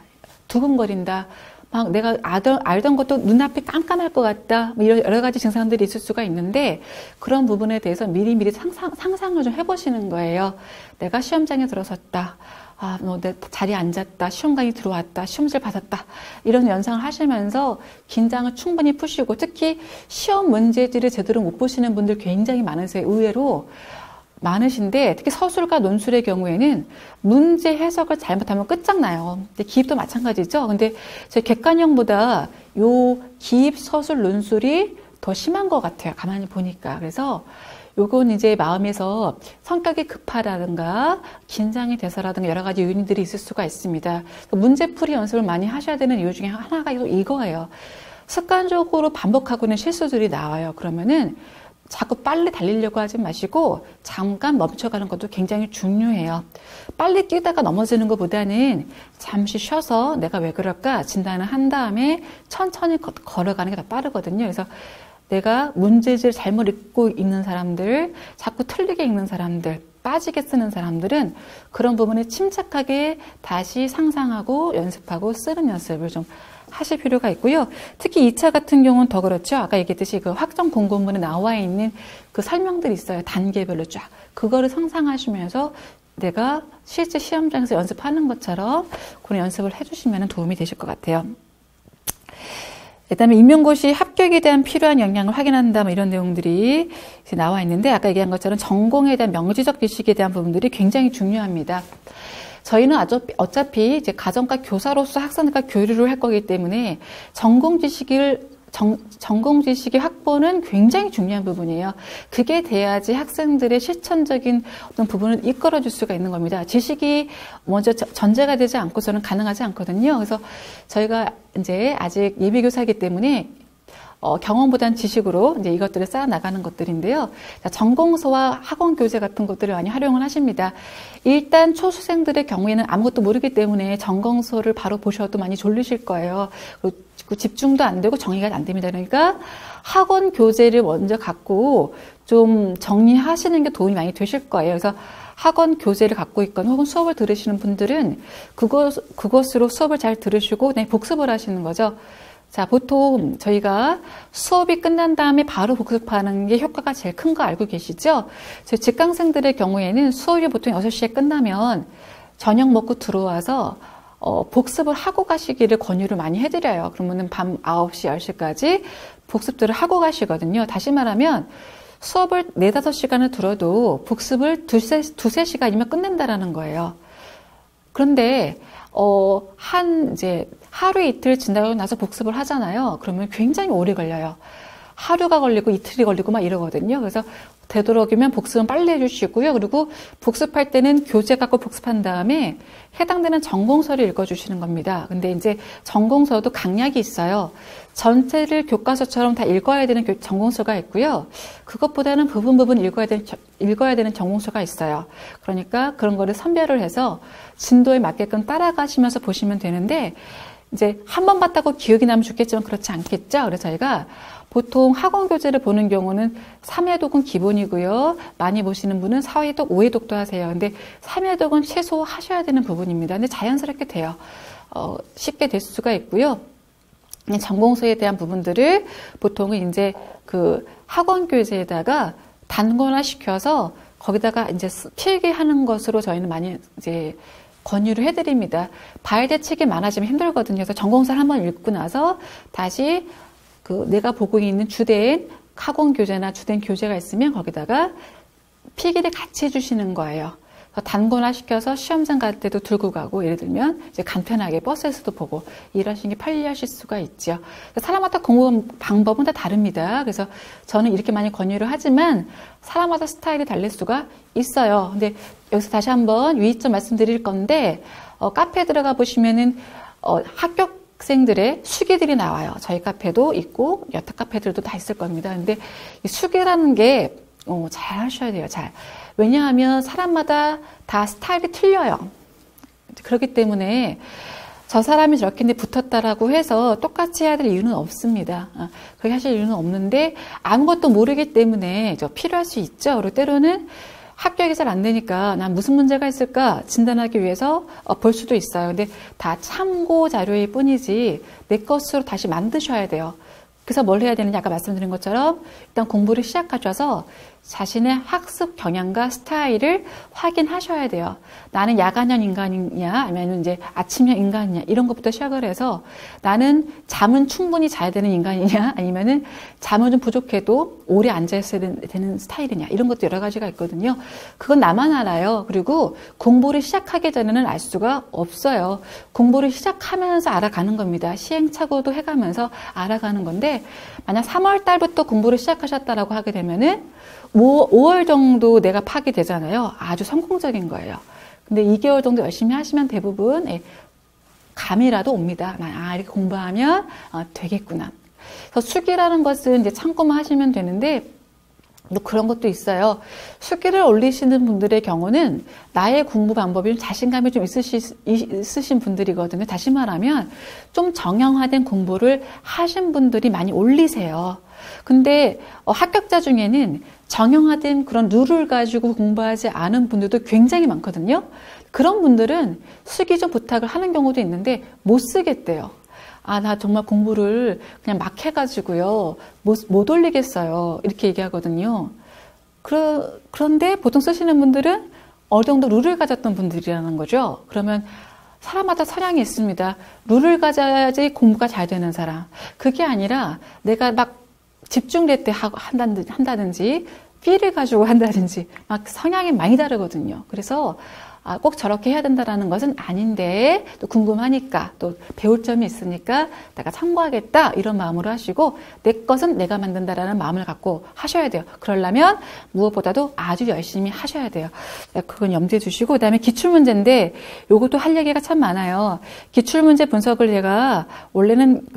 두근거린다. 막 내가 알던 것도 눈앞이 깜깜할 것 같다. 뭐 이런 여러 가지 증상들이 있을 수가 있는데 그런 부분에 대해서 미리미리 상상을 좀 해보시는 거예요. 내가 시험장에 들어섰다. 내 자리에 앉았다. 시험관이 들어왔다. 시험지를 받았다. 이런 연상을 하시면서 긴장을 충분히 푸시고 특히 시험 문제지를 제대로 못 보시는 분들 굉장히 많으세요. 의외로. 많으신데 특히 서술과 논술의 경우에는 문제 해석을 잘못하면 끝장나요. 근데 기입도 마찬가지죠. 근데 제 객관형보다 요 기입, 서술, 논술이 더 심한 것 같아요. 가만히 보니까. 그래서 요건 이제 마음에서 성격이 급하다든가 긴장이 돼서라든가 여러 가지 요인들이 있을 수가 있습니다. 문제풀이 연습을 많이 하셔야 되는 이유 중에 하나가 이거예요. 습관적으로 반복하고 있는 실수들이 나와요. 그러면은 자꾸 빨리 달리려고 하지 마시고 잠깐 멈춰가는 것도 굉장히 중요해요. 빨리 뛰다가 넘어지는 것보다는 잠시 쉬어서 내가 왜 그럴까 진단을 한 다음에 천천히 걸어가는 게 더 빠르거든요. 그래서 내가 문제지를 잘못 읽고 읽는 사람들, 자꾸 틀리게 읽는 사람들, 빠지게 쓰는 사람들은 그런 부분에 침착하게 다시 상상하고 연습하고 쓰는 연습을 좀 하실 필요가 있고요. 특히 2차 같은 경우는 더 그렇죠. 아까 얘기했듯이 그 확정 공고문에 나와 있는 그 설명들이 있어요. 단계별로 쫙. 그거를 상상하시면서 내가 실제 시험장에서 연습하는 것처럼 그런 연습을 해주시면 도움이 되실 것 같아요. 그다음에 임용고시 합격에 대한 필요한 역량을 확인한다 뭐 이런 내용들이 이제 나와 있는데 아까 얘기한 것처럼 전공에 대한 명시적 지식에 대한 부분들이 굉장히 중요합니다. 저희는 어차피 이제 가정과 교사로서 학생들과 교류를 할 거기 때문에 전공 지식의 확보는 굉장히 중요한 부분이에요. 그게 돼야지 학생들의 실천적인 어떤 부분을 이끌어줄 수가 있는 겁니다. 지식이 먼저 전제가 되지 않고서는 가능하지 않거든요. 그래서 저희가 이제 아직 예비교사이기 때문에 경험보다는 지식으로 이제 이것들을 쌓아 나가는 것들인데요. 전공서와 학원 교재 같은 것들을 많이 활용을 하십니다. 일단 초수생들의 경우에는 아무것도 모르기 때문에 전공서를 바로 보셔도 많이 졸리실 거예요. 그리고 집중도 안 되고 정리가 안 됩니다. 그러니까 학원 교재를 먼저 갖고 좀 정리하시는 게 도움이 많이 되실 거예요. 그래서 학원 교재를 갖고 있거나 혹은 수업을 들으시는 분들은 그것으로 수업을 잘 들으시고 복습을 하시는 거죠. 자, 보통 저희가 수업이 끝난 다음에 바로 복습하는 게 효과가 제일 큰 거 알고 계시죠? 저희 직강생들의 경우에는 수업이 보통 6시에 끝나면 저녁 먹고 들어와서 복습을 하고 가시기를 권유를 많이 해드려요. 그러면은 밤 9시, 10시까지 복습들을 하고 가시거든요. 다시 말하면 수업을 4, 5시간을 들어도 복습을 두세 시간이면 끝낸다라는 거예요. 그런데 이제 하루 이틀 지나고 나서 복습을 하잖아요. 그러면 굉장히 오래 걸려요. 하루가 걸리고 이틀이 걸리고 막 이러거든요. 그래서 되도록이면 복습은 빨리 해주시고요. 그리고 복습할 때는 교재 갖고 복습한 다음에 해당되는 전공서를 읽어주시는 겁니다. 근데 이제 전공서도 강약이 있어요. 전체를 교과서처럼 다 읽어야 되는 전공서가 있고요. 그것보다는 부분 읽어야 되는 전공서가 있어요. 그러니까 그런 거를 선별을 해서 진도에 맞게끔 따라가시면서 보시면 되는데, 이제 한 번 봤다고 기억이 나면 좋겠지만 그렇지 않겠죠. 그래서 저희가 보통 학원 교재를 보는 경우는 3회독은 기본이고요. 많이 보시는 분은 4회독, 5회독도 하세요. 근데 3회독은 최소 하셔야 되는 부분입니다. 근데 자연스럽게 돼요. 쉽게 될 수가 있고요. 전공서에 대한 부분들을 보통은 이제 그 학원 교재에다가 단권화 시켜서 거기다가 이제 필기하는 것으로 저희는 많이 이제 권유를 해드립니다. 발대책이 많아지면 힘들거든요. 그래서 전공서를 한번 읽고 나서 다시 그 내가 보고 있는 주된 학원 교재나 주된 교재가 있으면 거기다가 필기를 같이 해주시는 거예요. 단권화 시켜서 시험장 갈 때도 들고 가고, 예를 들면 이제 간편하게 버스에서도 보고 이러시는 게 편리하실 수가 있죠. 사람마다 공부 방법은 다 다릅니다. 그래서 저는 이렇게 많이 권유를 하지만 사람마다 스타일이 다를 수가 있어요. 근데 여기서 다시 한번 유의점 말씀드릴 건데, 카페에 들어가 보시면은 합격생들의 수기들이 나와요. 저희 카페도 있고 여타 카페들도 다 있을 겁니다. 근데 이 수기라는 게 잘 하셔야 돼요. 잘. 왜냐하면 사람마다 다 스타일이 틀려요. 그렇기 때문에 저 사람이 저렇게 붙었다라고 해서 똑같이 해야 될 이유는 없습니다. 그렇게 하실 이유는 없는데 아무것도 모르기 때문에 필요할 수 있죠. 그리고 때로는 합격이 잘 안 되니까 난 무슨 문제가 있을까 진단하기 위해서 볼 수도 있어요. 근데 다 참고 자료일 뿐이지 내 것으로 다시 만드셔야 돼요. 그래서 뭘 해야 되느냐, 아까 말씀드린 것처럼 일단 공부를 시작하셔서 자신의 학습 경향과 스타일을 확인하셔야 돼요. 나는 야간형 인간이냐 아니면 이제 아침형 인간이냐 이런 것부터 시작을 해서 나는 잠은 충분히 자야 되는 인간이냐 아니면은 잠은 좀 부족해도 오래 앉아 있어야 되는 스타일이냐 이런 것도 여러 가지가 있거든요. 그건 나만 알아요. 그리고 공부를 시작하기 전에는 알 수가 없어요. 공부를 시작하면서 알아가는 겁니다. 시행착오도 해가면서 알아가는 건데, 만약 3월 달부터 공부를 시작하셨다라고 하게 되면은 5월 정도 내가 파악이 되잖아요. 아주 성공적인 거예요. 근데 2개월 정도 열심히 하시면 대부분 감이라도 옵니다. 이렇게 공부하면 되겠구나. 그래서 수기라는 것은 이제 참고만 하시면 되는데, 또 그런 것도 있어요. 수기를 올리시는 분들의 경우는 나의 공부 방법이 자신감이 좀 있으신 분들이거든요. 다시 말하면 좀 정형화된 공부를 하신 분들이 많이 올리세요. 근데 합격자 중에는 정형화된 그런 룰을 가지고 공부하지 않은 분들도 굉장히 많거든요. 그런 분들은 수기 좀 부탁을 하는 경우도 있는데 못 쓰겠대요. 나 정말 공부를 그냥 막 해가지고요. 못 올리겠어요. 이렇게 얘기하거든요. 그런데 보통 쓰시는 분들은 어느 정도 룰을 가졌던 분들이라는 거죠. 그러면 사람마다 성향이 있습니다. 룰을 가져야지 공부가 잘 되는 사람. 그게 아니라 내가 막 집중될 때 한다든지 필을 가지고 한다든지 막 성향이 많이 다르거든요. 그래서 꼭 저렇게 해야 된다는 것은 아닌데 또 궁금하니까 또 배울 점이 있으니까 내가 참고하겠다 이런 마음으로 하시고, 내 것은 내가 만든다라는 마음을 갖고 하셔야 돼요. 그러려면 무엇보다도 아주 열심히 하셔야 돼요. 그건 염두에 두시고, 그다음에 기출문제인데 요것도 할 얘기가 참 많아요. 기출문제 분석을 제가 원래는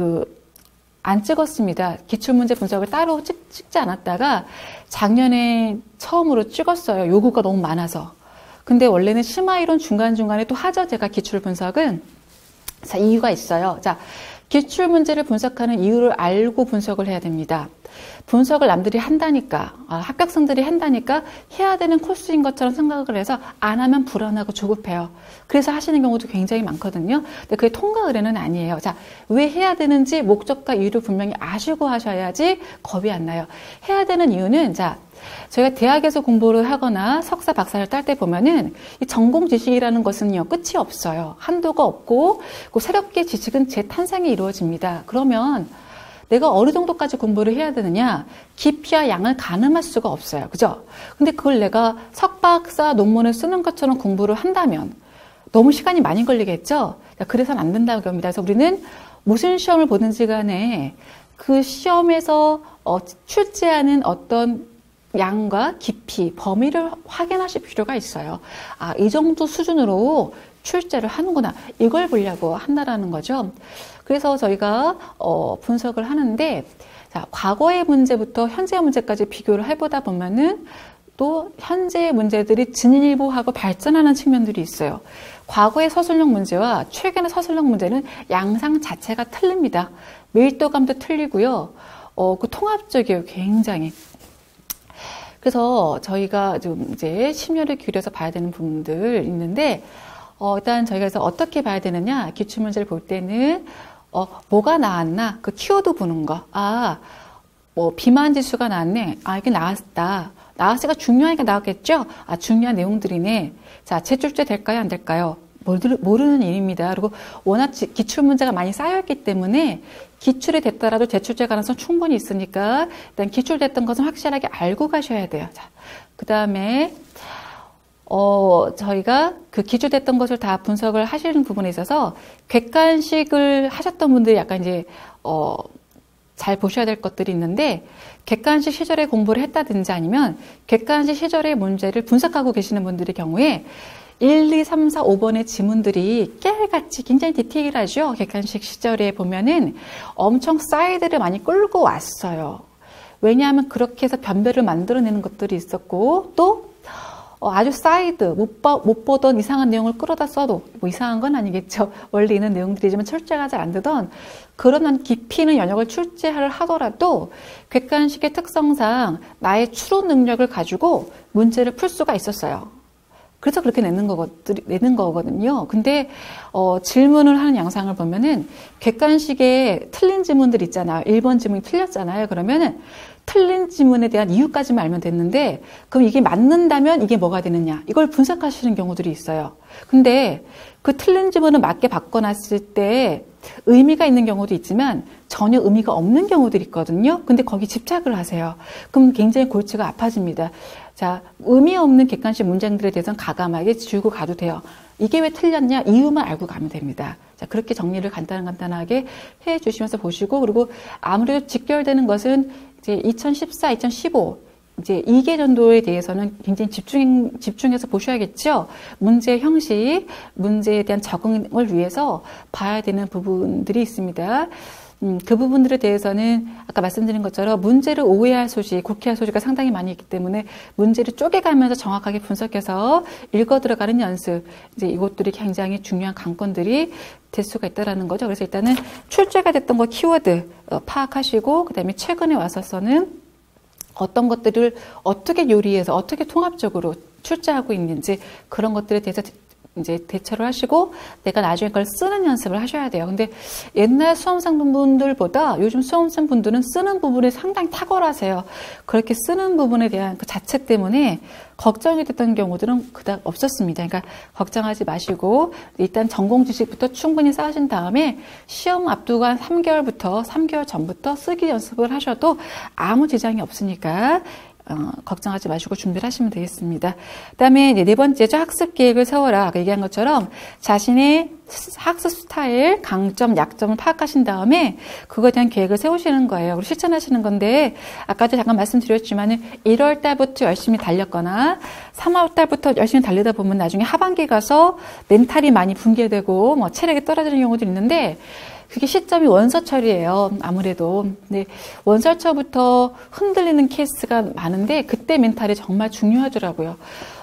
안 찍었습니다. 기출문제 분석을 따로 찍지 않았다가 작년에 처음으로 찍었어요. 요구가 너무 많아서. 근데 원래는 심화이론 중간중간에 또 하죠. 제가 기출 분석은. 자, 이유가 있어요. 자, 기출 문제를 분석하는 이유를 알고 분석을 해야 됩니다. 분석을 남들이 한다니까, 합격생들이 한다니까 해야 되는 코스인 것처럼 생각을 해서 안 하면 불안하고 조급해요. 그래서 하시는 경우도 굉장히 많거든요. 근데 그게 통과 의뢰는 아니에요. 자, 왜 해야 되는지 목적과 이유를 분명히 아시고 하셔야지 겁이 안 나요. 해야 되는 이유는, 자, 저희가 대학에서 공부를 하거나 석사, 박사를 딸 때 보면은 이 전공 지식이라는 것은요, 끝이 없어요. 한도가 없고, 그 새롭게 지식은 재탄생이 이루어집니다. 그러면 내가 어느 정도까지 공부를 해야 되느냐? 깊이와 양을 가늠할 수가 없어요. 그죠? 근데 그걸 내가 석박사 논문을 쓰는 것처럼 공부를 한다면 너무 시간이 많이 걸리겠죠? 그래서는 안 된다고 합니다. 그래서 우리는 무슨 시험을 보든지 간에 그 시험에서 출제하는 어떤 양과 깊이, 범위를 확인하실 필요가 있어요. 아, 이 정도 수준으로 출제를 하는구나. 이걸 보려고 한다라는 거죠. 그래서 저희가 분석을 하는데, 자, 과거의 문제부터 현재 문제까지 비교를 해보다 보면은 또 현재의 문제들이 진일보하고 발전하는 측면들이 있어요. 과거의 서술형 문제와 최근의 서술형 문제는 양상 자체가 틀립니다. 밀도감도 틀리고요. 그 통합적이에요, 굉장히. 그래서 저희가 좀 이제 심혈을 기울여서 봐야 되는 부분들 있는데, 일단 저희가 그래서 어떻게 봐야 되느냐, 기출문제를 볼 때는, 뭐가 나왔나, 그 키워드 보는 거. 아, 뭐, 비만 지수가 나왔네. 아, 이게 나왔다. 나왔으니까 중요하니까 나왔겠죠? 아, 중요한 내용들이네. 자, 재출제 될까요? 안 될까요? 모르는 일입니다. 그리고 워낙 기출문제가 많이 쌓여있기 때문에 기출이 됐더라도 재출제 가능성 충분히 있으니까 일단 기출됐던 것은 확실하게 알고 가셔야 돼요. 자, 그 다음에 저희가 그 기출됐던 것을 다 분석을 하시는 부분에 있어서 객관식을 하셨던 분들이 약간 이제 잘 보셔야 될 것들이 있는데, 객관식 시절에 공부를 했다든지 아니면 객관식 시절의 문제를 분석하고 계시는 분들의 경우에 1, 2, 3, 4, 5번의 지문들이 깨알같이 굉장히 디테일하죠. 객관식 시절에 보면은 엄청 사이드를 많이 끌고 왔어요. 왜냐하면 그렇게 해서 변별을 만들어내는 것들이 있었고, 또 아주 사이드, 못 보던 이상한 내용을 끌어다 써도, 뭐 이상한 건 아니겠죠. 원래 있는 내용들이지만 출제가 잘 안 되던 그런 깊이 있는 영역을 출제를 하더라도 객관식의 특성상 나의 추론 능력을 가지고 문제를 풀 수가 있었어요. 그래서 그렇게 내는 거거든요. 근데, 질문을 하는 양상을 보면은 객관식에 틀린 지문들 있잖아요. 1번 지문이 틀렸잖아요. 그러면은 틀린 지문에 대한 이유까지만 알면 됐는데, 그럼 이게 맞는다면 이게 뭐가 되느냐. 이걸 분석하시는 경우들이 있어요. 근데 그 틀린 지문을 맞게 바꿔놨을 때 의미가 있는 경우도 있지만 전혀 의미가 없는 경우들이 있거든요. 근데 거기 집착을 하세요. 그럼 굉장히 골치가 아파집니다. 자, 의미 없는 객관식 문장들에 대해서는 가감하게 지우고 가도 돼요. 이게 왜 틀렸냐? 이유만 알고 가면 됩니다. 자, 그렇게 정리를 간단하게 해 주시면서 보시고, 그리고 아무래도 직결되는 것은 이제 2014, 2015, 이제 2계전도에 대해서는 굉장히 집중해서 보셔야겠죠. 문제 형식, 문제에 대한 적응을 위해서 봐야 되는 부분들이 있습니다. 그 부분들에 대해서는 아까 말씀드린 것처럼 문제를 오해할 소지, 곡해할 소지가 상당히 많이 있기 때문에 문제를 쪼개가면서 정확하게 분석해서 읽어 들어가는 연습, 이제 이것들이 굉장히 중요한 관건들이 될 수가 있다라는 거죠. 그래서 일단은 출제가 됐던 거 키워드 파악하시고, 그 다음에 최근에 와서서는 어떤 것들을 어떻게 요리해서 어떻게 통합적으로 출제하고 있는지 그런 것들에 대해서 이제 대처를 하시고 내가 나중에 그걸 쓰는 연습을 하셔야 돼요. 근데 옛날 수험생 분들보다 요즘 수험생 분들은 쓰는 부분이 상당히 탁월하세요. 그렇게 쓰는 부분에 대한 그 자체 때문에 걱정이 됐던 경우들은 그닥 없었습니다. 그러니까 걱정하지 마시고 일단 전공 지식부터 충분히 쌓으신 다음에 시험 앞두고 한 3개월 전부터 쓰기 연습을 하셔도 아무 지장이 없으니까 걱정하지 마시고 준비를 하시면 되겠습니다. 그 다음에 네 번째죠. 학습 계획을 세워라. 아까 얘기한 것처럼 자신의 학습 스타일, 강점, 약점을 파악하신 다음에 그거에 대한 계획을 세우시는 거예요. 그리고 실천하시는 건데, 아까도 잠깐 말씀드렸지만 1월 달부터 열심히 달렸거나 3월 달부터 열심히 달리다 보면 나중에 하반기 가서 멘탈이 많이 붕괴되고 뭐 체력이 떨어지는 경우도 있는데, 그게 시점이 원서철이에요. 아무래도. 근데 원서철부터 흔들리는 케이스가 많은데 그때 멘탈이 정말 중요하더라고요.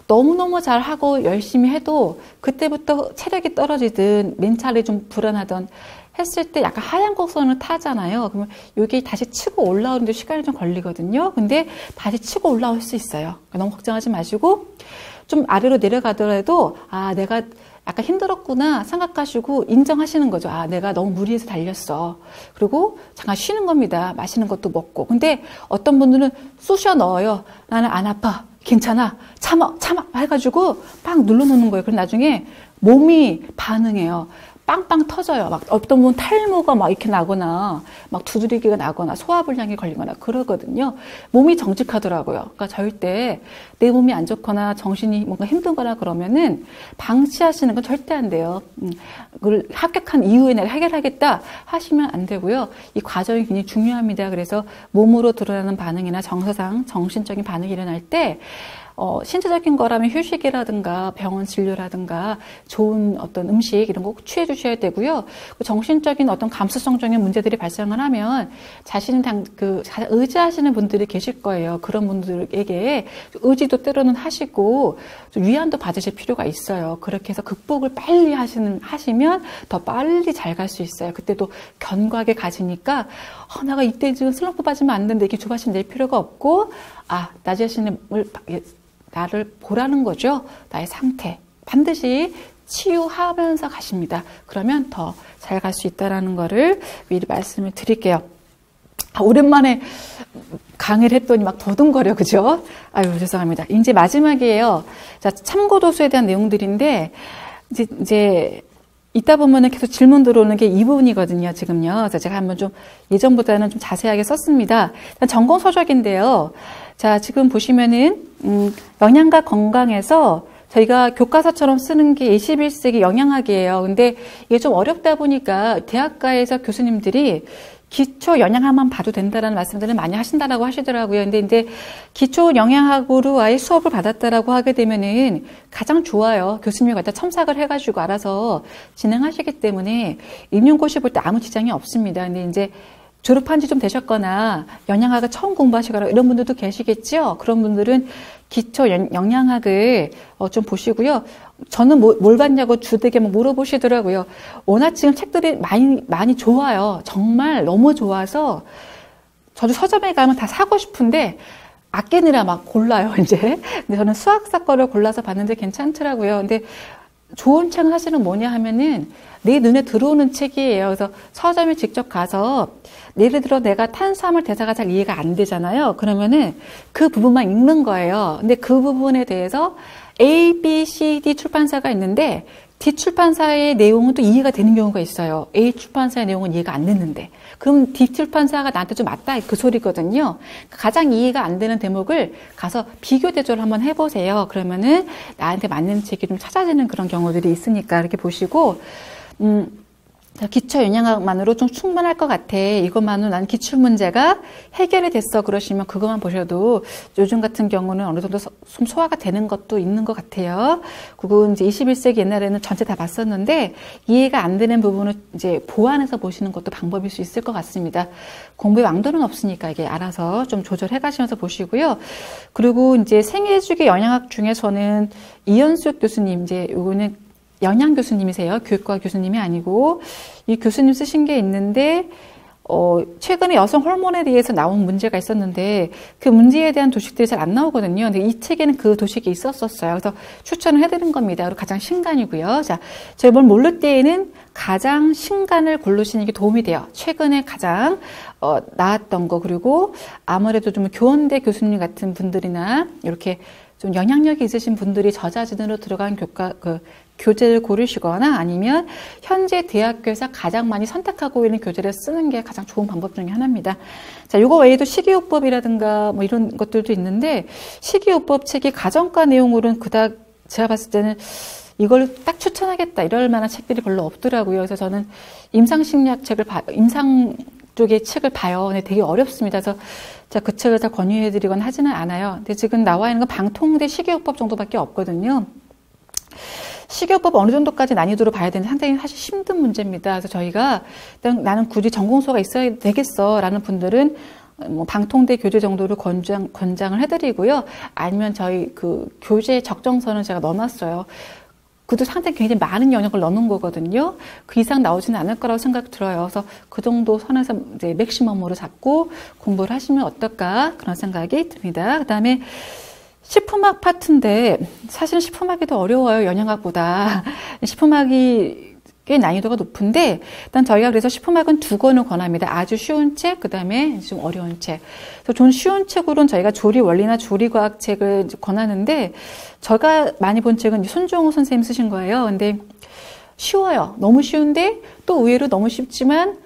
너무너무 잘하고 열심히 해도 그때부터 체력이 떨어지든 멘탈이 좀 불안하던 했을 때 약간 하얀 곡선을 타잖아요. 그러면 여기 다시 치고 올라오는데 시간이 좀 걸리거든요. 근데 다시 치고 올라올 수 있어요. 너무 걱정하지 마시고 좀 아래로 내려가더라도 아, 내가 약간 힘들었구나 생각하시고 인정하시는 거죠. 아, 내가 너무 무리해서 달렸어. 그리고 잠깐 쉬는 겁니다. 맛있는 것도 먹고. 근데 어떤 분들은 쑤셔 넣어요. 나는 안 아파. 괜찮아. 참아. 해가지고 막 눌러놓는 거예요. 그럼 나중에 몸이 반응해요. 빵빵 터져요. 막 어떤 분은 탈모가 막 이렇게 나거나 막 두드리기가 나거나 소화불량이 걸리거나 그러거든요. 몸이 정직하더라고요. 그러니까 절대 내 몸이 안 좋거나 정신이 뭔가 힘들거나 그러면은 방치하시는 건 절대 안 돼요. 그걸 합격한 이후에 내가 해결하겠다 하시면 안 되고요. 이 과정이 굉장히 중요합니다. 그래서 몸으로 드러나는 반응이나 정서상 정신적인 반응이 일어날 때 신체적인 거라면 휴식이라든가 병원 진료라든가 좋은 어떤 음식 이런 거 꼭 취해 주셔야 되고요. 정신적인 어떤 감수성적인 문제들이 발생을 하면 자신을 의지하시는 분들이 계실 거예요. 그런 분들에게 의지도 때로는 하시고 좀 위안도 받으실 필요가 있어요. 그렇게 해서 극복을 빨리 하시면 더 빨리 잘 갈 수 있어요. 그때도 견고하게 가지니까 내가 이때 지금 슬럼프 빠지면 안 되는데 이렇게 조바심 낼 필요가 없고 나 자신을 나를 보라는 거죠. 나의 상태. 반드시 치유하면서 가십니다. 그러면 더 잘 갈 수 있다는 거를 미리 말씀을 드릴게요. 오랜만에 강의를 했더니 막 더듬거려, 그죠? 아유, 죄송합니다. 이제 마지막이에요. 자, 참고도서에 대한 내용들인데, 이제, 이따 보면은 계속 질문 들어오는 게 이 부분이거든요, 지금요. 그래서 제가 한번 좀 예전보다는 좀 자세하게 썼습니다. 전공 서적인데요. 자, 지금 보시면은, 영양과 건강에서 저희가 교과서처럼 쓰는 게 21세기 영양학이에요. 근데 이게 좀 어렵다 보니까 대학가에서 교수님들이 기초 영양학만 봐도 된다라는 말씀들을 많이 하신다라고 하시더라고요. 근데 이제 기초 영양학으로 아예 수업을 받았다라고 하게 되면은 가장 좋아요. 교수님이 갖다 첨삭을 해가지고 알아서 진행하시기 때문에 임용고시 볼 때 아무 지장이 없습니다. 근데 이제 졸업한 지 좀 되셨거나 영양학을 처음 공부하시거나 이런 분들도 계시겠죠? 그런 분들은 기초 영양학을 좀 보시고요. 저는 뭘 봤냐고 주되게 물어보시더라고요. 워낙 지금 책들이 많이 좋아요. 정말 너무 좋아서 저도 서점에 가면 다 사고 싶은데 아끼느라 막 골라요, 이제. 근데 저는 수학사 거를 골라서 봤는데 괜찮더라고요. 근데 좋은 책은 사실은 뭐냐 하면은 내 눈에 들어오는 책이에요. 그래서 서점에 직접 가서 예를 들어 내가 탄수화물 대사가 잘 이해가 안 되잖아요. 그러면은 그 부분만 읽는 거예요. 근데 그 부분에 대해서 A, B, C, D 출판사가 있는데 D 출판사의 내용은 또 이해가 되는 경우가 있어요. A 출판사의 내용은 이해가 안 됐는데. 그럼 D 출판사가 나한테 좀 맞다 그 소리거든요. 가장 이해가 안 되는 대목을 가서 비교 대조를 한번 해보세요. 그러면은 나한테 맞는 책이 좀 찾아지는 그런 경우들이 있으니까 이렇게 보시고 기초 영양학만으로 좀 충분할 것 같아. 이것만으로 난 기출문제가 해결이 됐어. 그러시면 그것만 보셔도 요즘 같은 경우는 어느 정도 좀 소화가 되는 것도 있는 것 같아요. 그건 이제 21세기 옛날에는 전체 다 봤었는데 이해가 안 되는 부분을 이제 보완해서 보시는 것도 방법일 수 있을 것 같습니다. 공부에 왕도는 없으니까 이게 알아서 좀 조절해 가시면서 보시고요. 그리고 이제 생애주기 영양학 중에서는 이현숙 교수님, 이제 요거는 영양 교수님이세요. 교육과 교수님이 아니고 이 교수님 쓰신 게 있는데 최근에 여성 호르몬에 대해서 나온 문제가 있었는데 그 문제에 대한 도식들이 잘 안 나오거든요. 근데 이 책에는 그 도식이 있었어요. 그래서 추천을 해드린 겁니다. 그리고 가장 신간이고요. 자, 저희 뭘 모를 때에는 가장 신간을 고르시는 게 도움이 돼요. 최근에 가장 나왔던 거, 그리고 아무래도 좀 교원대 교수님 같은 분들이나 이렇게 좀 영향력이 있으신 분들이 저자진으로 들어간 교재를 고르시거나 아니면 현재 대학교에서 가장 많이 선택하고 있는 교재를 쓰는 게 가장 좋은 방법 중에 하나입니다. 자, 이거 외에도 식이요법이라든가 뭐 이런 것들도 있는데 식이요법 책이 가정과 내용으로는 그닥 제가 봤을 때는 이걸 딱 추천하겠다 이럴 만한 책들이 별로 없더라고요. 그래서 저는 임상식약 책을 임상 쪽의 책을 봐요. 근데 되게 어렵습니다. 그래서 그 책을 다 권유해드리거나 하지는 않아요. 근데 지금 나와 있는 건 방통대 식이요법 정도밖에 없거든요. 식이요법 어느 정도까지 난이도로 봐야 되는지 상당히 사실 힘든 문제입니다. 그래서 저희가 나는 굳이 전공서가 있어야 되겠어 라는 분들은 뭐 방통대 교재 정도를 권장을 해드리고요. 아니면 저희 그 교재 적정선을 제가 넣어놨어요. 그도 상당히 굉장히 많은 영역을 넣는 거거든요. 그 이상 나오지는 않을 거라고 생각이 들어요. 그래서 그 정도 선에서 이제 맥시멈으로 잡고 공부를 하시면 어떨까 그런 생각이 듭니다. 그 다음에 식품학 파트인데 사실 식품학이 더 어려워요. 영양학보다. 식품학이 꽤 난이도가 높은데 일단 저희가 그래서 식품학은 2권을 권합니다. 아주 쉬운 책, 그 다음에 좀 어려운 책. 그래서 좀 쉬운 책으로는 저희가 조리 원리나 조리 과학 책을 권하는데 제가 많이 본 책은 손종호 선생님 쓰신 거예요. 근데 쉬워요. 너무 쉬운데 또 의외로 너무 쉽지만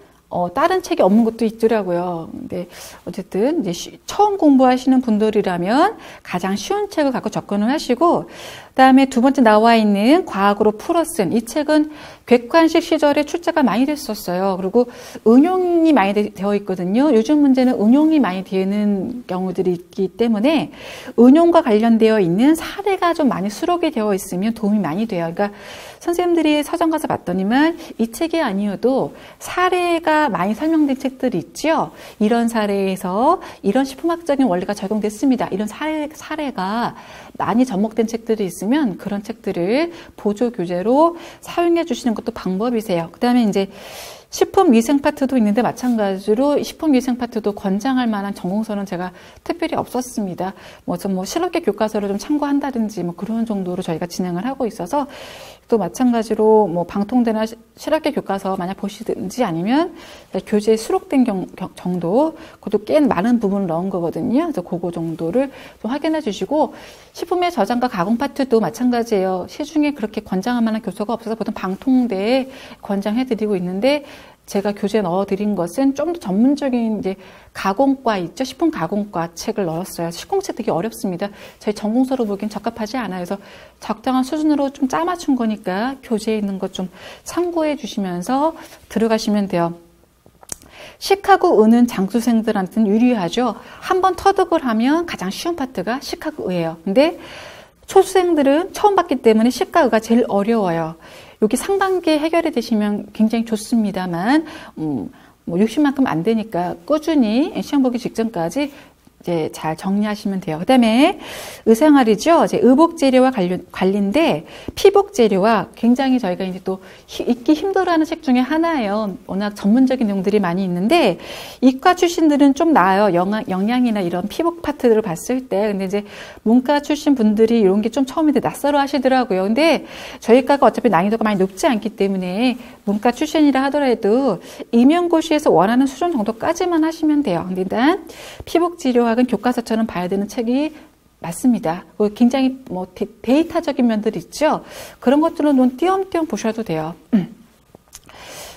다른 책이 없는 것도 있더라고요. 근데 어쨌든 이제 처음 공부하시는 분들이라면 가장 쉬운 책을 갖고 접근을 하시고, 그다음에 두 번째 나와 있는 과학으로 풀어 쓴 이 책은 객관식 시절에 출제가 많이 됐었어요. 그리고 응용이 많이 되어 있거든요. 요즘 문제는 응용이 많이 되는 경우들이 있기 때문에 응용과 관련되어 있는 사례가 좀 많이 수록이 되어 있으면 도움이 많이 돼요. 그러니까 선생님들이 서점 가서 봤더니만 이 책이 아니어도 사례가 많이 설명된 책들이 있죠. 이런 사례에서 이런 식품학적인 원리가 적용됐습니다. 이런 사례가 많이 접목된 책들이 있으면 그런 책들을 보조 교재로 사용해 주시는 것도 방법이세요. 그 다음에 이제 식품위생 파트도 있는데 마찬가지로 식품위생 파트도 권장할 만한 전공서는 제가 특별히 없었습니다. 뭐 실업계 교과서를 좀 참고한다든지 뭐 그런 정도로 저희가 진행을 하고 있어서 또 마찬가지로 뭐 방통대나 실업계 교과서 만약 보시든지 아니면 교재에 수록된 정도, 그것도 꽤 많은 부분을 넣은 거거든요. 그래서 그거 정도를 좀 확인해 주시고, 식품의 저장과 가공 파트도 마찬가지예요. 시중에 그렇게 권장할 만한 교서가 없어서 보통 방통대에 권장해 드리고 있는데, 제가 교재에 넣어드린 것은 좀 더 전문적인 이제 가공과 있죠. 식품 가공과 책을 넣었어요. 식공책 되게 어렵습니다. 저희 전공서로 보기엔 적합하지 않아요. 그래서 적당한 수준으로 좀 짜맞춘 거니까 교재에 있는 것 좀 참고해 주시면서 들어가시면 돼요. 식하고 의는 장수생들한테는 유리하죠. 한번 터득을 하면 가장 쉬운 파트가 식하고 의예요. 근데 초수생들은 처음 봤기 때문에 식과 의가 제일 어려워요. 여기 상반기에 해결이 되시면 굉장히 좋습니다만, 뭐 60만큼 안 되니까 꾸준히 시험 보기 직전까지 이제 잘 정리하시면 돼요. 그 다음에 의생활이죠. 이제 의복 재료와 관련인데 피복 재료와 굉장히 저희가 이제 또 읽기 힘들어하는 책 중에 하나예요. 워낙 전문적인 내용들이 많이 있는데 이과 출신들은 좀 나아요. 영양이나 이런 피복 파트들을 봤을 때. 근데 이제 문과 출신 분들이 이런 게 좀 처음에 낯설어 하시더라고요. 근데 저희과가 어차피 난이도가 많이 높지 않기 때문에 문과 출신이라 하더라도 임용고시에서 원하는 수준 정도까지만 하시면 돼요. 근데 일단 피복 재료학은 교과서처럼 봐야 되는 책이 맞습니다. 굉장히 뭐 데이터적인 면들이 있죠. 그런 것들은 눈 띄엄띄엄 보셔도 돼요.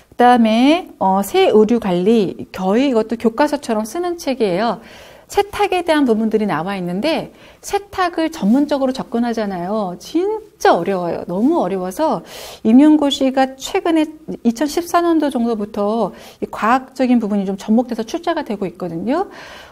그다음에 새 의류 관리, 거의 이것도 교과서처럼 쓰는 책이에요. 세탁에 대한 부분들이 나와 있는데 세탁을 전문적으로 접근하잖아요. 진짜 어려워요. 너무 어려워서 임용고시가 최근에 2014년도 정도부터 이 과학적인 부분이 좀 접목돼서 출제가 되고 있거든요.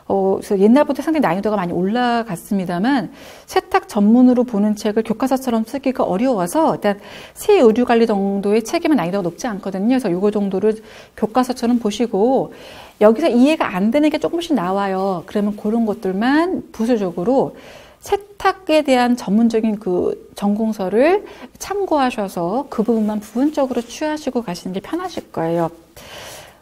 그래서 옛날부터 상당히 난이도가 많이 올라갔습니다만 세탁 전문으로 보는 책을 교과서처럼 쓰기가 어려워서 일단 새 의류 관리 정도의 책이면 난이도가 높지 않거든요. 그래서 요거 정도를 교과서처럼 보시고 여기서 이해가 안 되는 게 조금씩 나와요. 그러면 그런 것들만 부수적으로 세탁에 대한 전문적인 그 전공서를 참고하셔서 그 부분만 부분적으로 취하시고 가시는 게 편하실 거예요.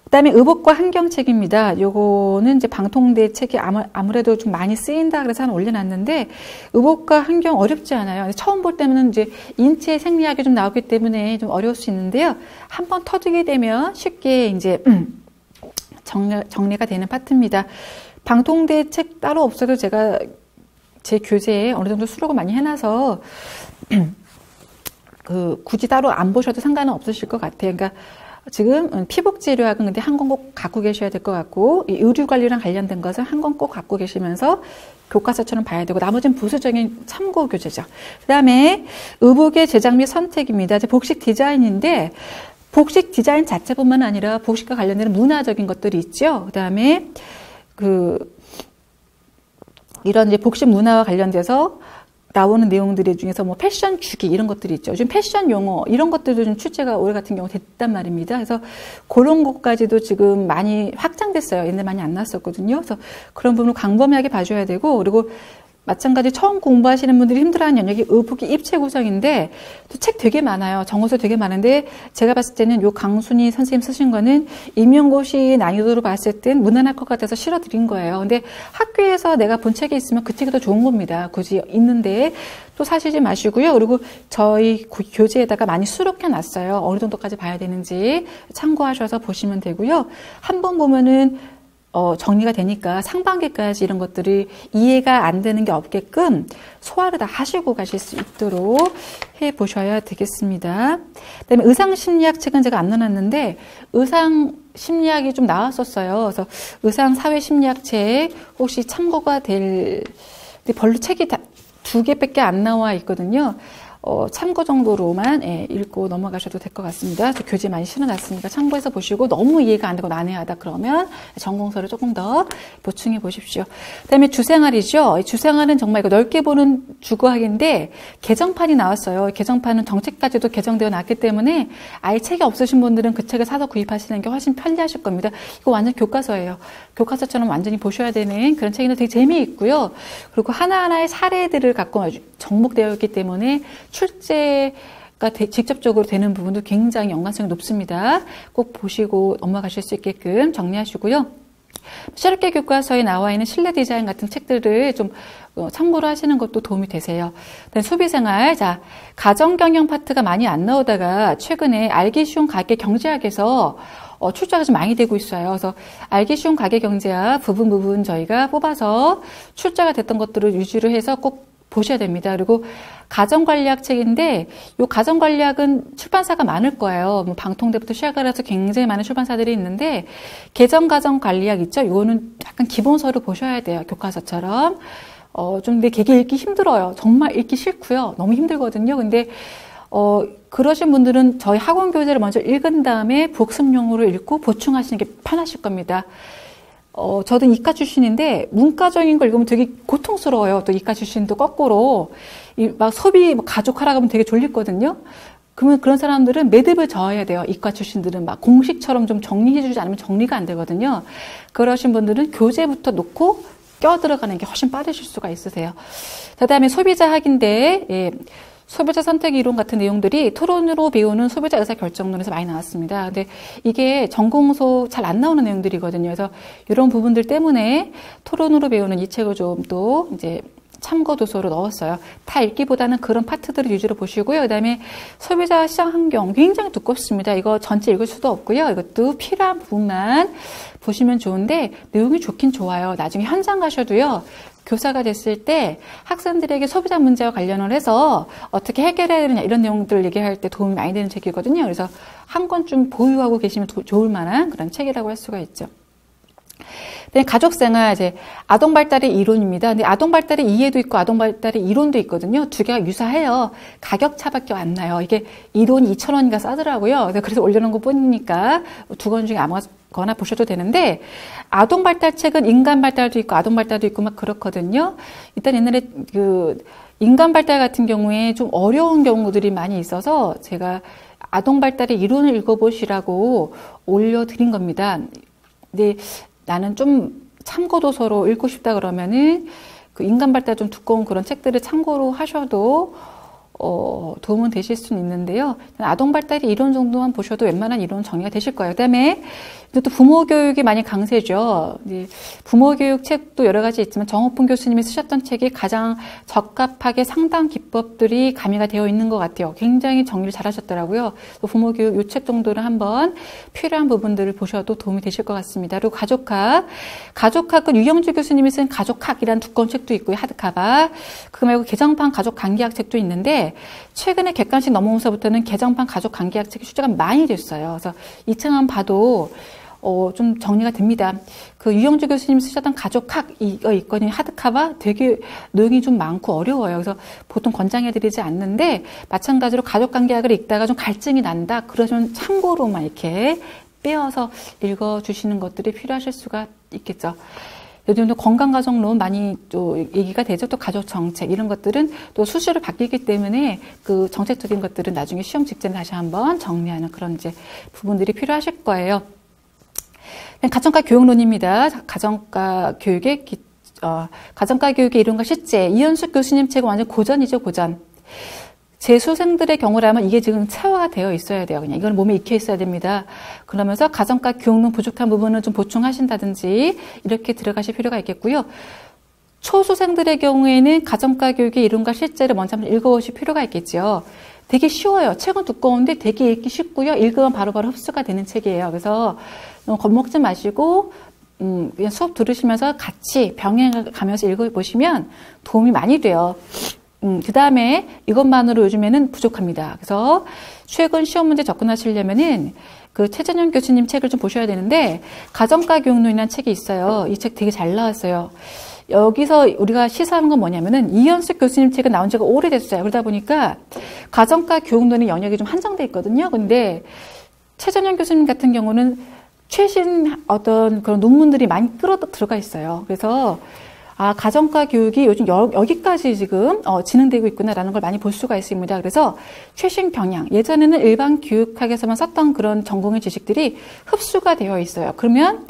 그다음에 의복과 환경책입니다. 요거는 이제 방통대 책이 아무래도 좀 많이 쓰인다 그래서 하나 올려놨는데 의복과 환경 어렵지 않아요. 처음 볼 때는 이제 인체 생리학이 좀 나오기 때문에 좀 어려울 수 있는데요. 한번 터득이 되면 쉽게 이제 정리가 되는 파트입니다. 방통대 책 따로 없어도 제가 제 교재에 어느 정도 수록을 많이 해놔서 굳이 따로 안 보셔도 상관은 없으실 것 같아요. 그러니까 지금 피복재료학은 근데 한 권 꼭 갖고 계셔야 될 것 같고 이 의류관리랑 관련된 것은 한 권 꼭 갖고 계시면서 교과서처럼 봐야 되고 나머지는 부수적인 참고 교재죠. 그 다음에 의복의 제작 및 선택입니다. 이제 복식 디자인인데 복식 디자인 자체뿐만 아니라 복식과 관련된 문화적인 것들이 있죠. 그 다음에 이런 이제 복식 문화와 관련돼서 나오는 내용들 중에서 뭐 패션 주기 이런 것들이 있죠. 요즘 패션 용어 이런 것들도 좀 출제가 올해 같은 경우 됐단 말입니다. 그래서 그런 것까지도 지금 많이 확장됐어요. 옛날 많이 안 나왔었거든요. 그래서 그런 부분을 광범위하게 봐줘야 되고, 그리고 마찬가지 처음 공부하시는 분들이 힘들어하는 영역이 의북이 입체 구성인데 또 책 되게 많아요. 정보서 되게 많은데 제가 봤을 때는 요 강순희 선생님 쓰신 거는 임용고시 난이도로 봤을 땐 무난할 것 같아서 실어드린 거예요. 근데 학교에서 내가 본 책이 있으면 그 책이 더 좋은 겁니다. 굳이 있는데 또 사시지 마시고요. 그리고 저희 교재에다가 많이 수록해 놨어요. 어느 정도까지 봐야 되는지 참고하셔서 보시면 되고요. 한 번 보면은 정리가 되니까 상반기까지 이런 것들이 이해가 안 되는 게 없게끔 소화를 다 하시고 가실 수 있도록 해 보셔야 되겠습니다. 그다음에 의상심리학 책은 제가 안 넣어놨는데 의상심리학이 좀 나왔었어요. 그래서 의상사회심리학 책 혹시 참고가 될, 근데 별로 책이 다 2개밖에 안 나와 있거든요. 참고 정도로만 읽고 넘어가셔도 될 것 같습니다. 저 교재 많이 실어놨으니까 참고해서 보시고 너무 이해가 안 되고 난해하다 그러면 전공서를 조금 더 보충해 보십시오. 그다음에 주생활이죠. 이 주생활은 정말 이거 넓게 보는 주거학인데 개정판이 나왔어요. 개정판은 정책까지도 개정되어 놨기 때문에 아예 책이 없으신 분들은 그 책을 사서 구입하시는 게 훨씬 편리하실 겁니다. 이거 완전 교과서예요. 교과서처럼 완전히 보셔야 되는 그런 책인데 되게 재미있고요. 그리고 하나하나의 사례들을 갖고 접목되어 있기 때문에 출제가 직접적으로 되는 부분도 굉장히 연관성이 높습니다. 꼭 보시고 넘어가실 수 있게끔 정리하시고요. 셰르케 교과서에 나와 있는 실내 디자인 같은 책들을 좀 참고를 하시는 것도 도움이 되세요. 소비생활, 자, 가정경영 파트가 많이 안 나오다가 최근에 알기 쉬운 가계 경제학에서 출제가 좀 많이 되고 있어요. 그래서 알기 쉬운 가계 경제학 부분 저희가 뽑아서 출제가 됐던 것들을 위주로 해서 꼭 보셔야 됩니다. 그리고 가정관리학 책인데 이 가정관리학은 출판사가 많을 거예요. 뭐 방통대부터 시작을 해서 굉장히 많은 출판사들이 있는데 개정가정관리학 있죠. 이거는 약간 기본서를 보셔야 돼요. 교과서처럼. 좀 근데 되게 읽기 힘들어요. 정말 읽기 싫고요. 너무 힘들거든요. 근데 그러신 분들은 저희 학원 교재를 먼저 읽은 다음에 복습용으로 읽고 보충하시는 게 편하실 겁니다. 저도 이과 출신인데 문과적인 걸 읽으면 되게 고통스러워요. 또 이과 출신도 거꾸로 막 소비 가족하라 하면 되게 졸리거든요. 그러면 그런 사람들은 매듭을 저어야 돼요. 이과 출신들은 막 공식처럼 좀 정리해주지 않으면 정리가 안 되거든요. 그러신 분들은 교재부터 놓고 껴 들어가는 게 훨씬 빠르실 수가 있으세요. 그다음에 소비자학인데 소비자 선택 이론 같은 내용들이 토론으로 배우는 소비자 의사 결정론에서 많이 나왔습니다. 근데 이게 전공서 잘 안 나오는 내용들이거든요. 그래서 이런 부분들 때문에 토론으로 배우는 이 책을 좀 또 이제 참고 도서로 넣었어요. 다 읽기보다는 그런 파트들을 위주로 보시고요. 그다음에 소비자 시장 환경 굉장히 두껍습니다. 이거 전체 읽을 수도 없고요. 이것도 필요한 부분만 보시면 좋은데 내용이 좋긴 좋아요. 나중에 현장 가셔도요. 교사가 됐을 때 학생들에게 소비자 문제와 관련을 해서 어떻게 해결해야 되느냐 이런 내용들을 얘기할 때 도움이 많이 되는 책이거든요. 그래서 한 권쯤 보유하고 계시면 좋을 만한 그런 책이라고 할 수가 있죠. 가족생활, 이제 아동발달의 이론입니다. 근데 아동발달의 이해도 있고 아동발달의 이론도 있거든요. 두 개가 유사해요. 가격 차밖에 안 나요. 이게 이론이 2,000원인가 싸더라고요. 그래서 올려놓은 것 뿐이니까 두 권 중에 아무거나 보셔도 되는데 아동발달 책은 인간발달도 있고 아동발달도 있고 막 그렇거든요. 일단 옛날에 인간발달 같은 경우에 좀 어려운 경우들이 많이 있어서 제가 아동발달의 이론을 읽어보시라고 올려드린 겁니다. 근데 나는 좀 참고도서로 읽고 싶다 그러면은 그 인간발달 좀 두꺼운 그런 책들을 참고로 하셔도 도움은 되실 수는 있는데요. 아동발달이 이론 정도만 보셔도 웬만한 이론 정리가 되실 거예요. 그다음에 또 부모 교육이 많이 강세죠. 부모 교육 책도 여러 가지 있지만 정호풍 교수님이 쓰셨던 책이 가장 적합하게 상담 기법들이 가미가 되어 있는 것 같아요. 굉장히 정리를 잘하셨더라고요. 부모 교육 이 책 정도는 한번 필요한 부분들을 보셔도 도움이 되실 것 같습니다. 그리고 가족학은 유영주 교수님이 쓴 가족학이라는 두꺼운 책도 있고요. 하드카바. 그거 말고 개정판 가족 관계학 책도 있는데 최근에 객관식 넘어오면서부터는 개정판 가족 관계학 책이 출제가 많이 됐어요. 그래서 이 책만 봐도 좀 정리가 됩니다. 그 유영주 교수님 쓰셨던 가족학 이거 있거든요. 하드카바 되게 내용이 좀 많고 어려워요. 그래서 보통 권장해드리지 않는데 마찬가지로 가족관계학을 읽다가 좀 갈증이 난다. 그러시면 참고로만 이렇게 빼어서 읽어주시는 것들이 필요하실 수가 있겠죠. 요즘도 건강가정론 많이 또 얘기가 되죠. 또 가족정책 이런 것들은 또 수시로 바뀌기 때문에 그 정책적인 것들은 나중에 시험 직전에 다시 한번 정리하는 그런 이제 부분들이 필요하실 거예요. 가정과 교육론입니다. 가정과 교육의 이론과 실제. 이현숙 교수님 책은 완전 고전이죠, 고전. 재수생들의 경우라면 이게 지금 체화가 되어 있어야 돼요. 그냥 이건 몸에 익혀 있어야 됩니다. 그러면서 가정과 교육론 부족한 부분은 좀 보충하신다든지 이렇게 들어가실 필요가 있겠고요. 초수생들의 경우에는 가정과 교육의 이론과 실제를 먼저 한번 읽어보실 필요가 있겠죠. 되게 쉬워요. 책은 두꺼운데 되게 읽기 쉽고요. 읽으면 바로바로 흡수가 되는 책이에요. 그래서 너무 겁먹지 마시고 그냥 수업 들으시면서 같이 병행가면서 읽어보시면 도움이 많이 돼요. 그 다음에 이것만으로 요즘에는 부족합니다. 그래서 최근 시험 문제 접근하시려면은 그 최전영 교수님 책을 좀 보셔야 되는데 가정과 교육론이라는 책이 있어요. 이 책 되게 잘 나왔어요. 여기서 우리가 시사하는 건 뭐냐면은 이현숙 교수님 책은 나온 지가 오래됐어요. 그러다 보니까 가정과 교육론의 영역이 좀 한정돼 있거든요. 근데 최전영 교수님 같은 경우는 최신 어떤 그런 논문들이 많이 들어가 있어요. 그래서 가정과 교육이 요즘 여기까지 지금 진행되고 있구나라는 걸 많이 볼 수가 있습니다. 그래서 최신 경향, 예전에는 일반 교육학에서만 썼던 그런 전공의 지식들이 흡수가 되어 있어요. 그러면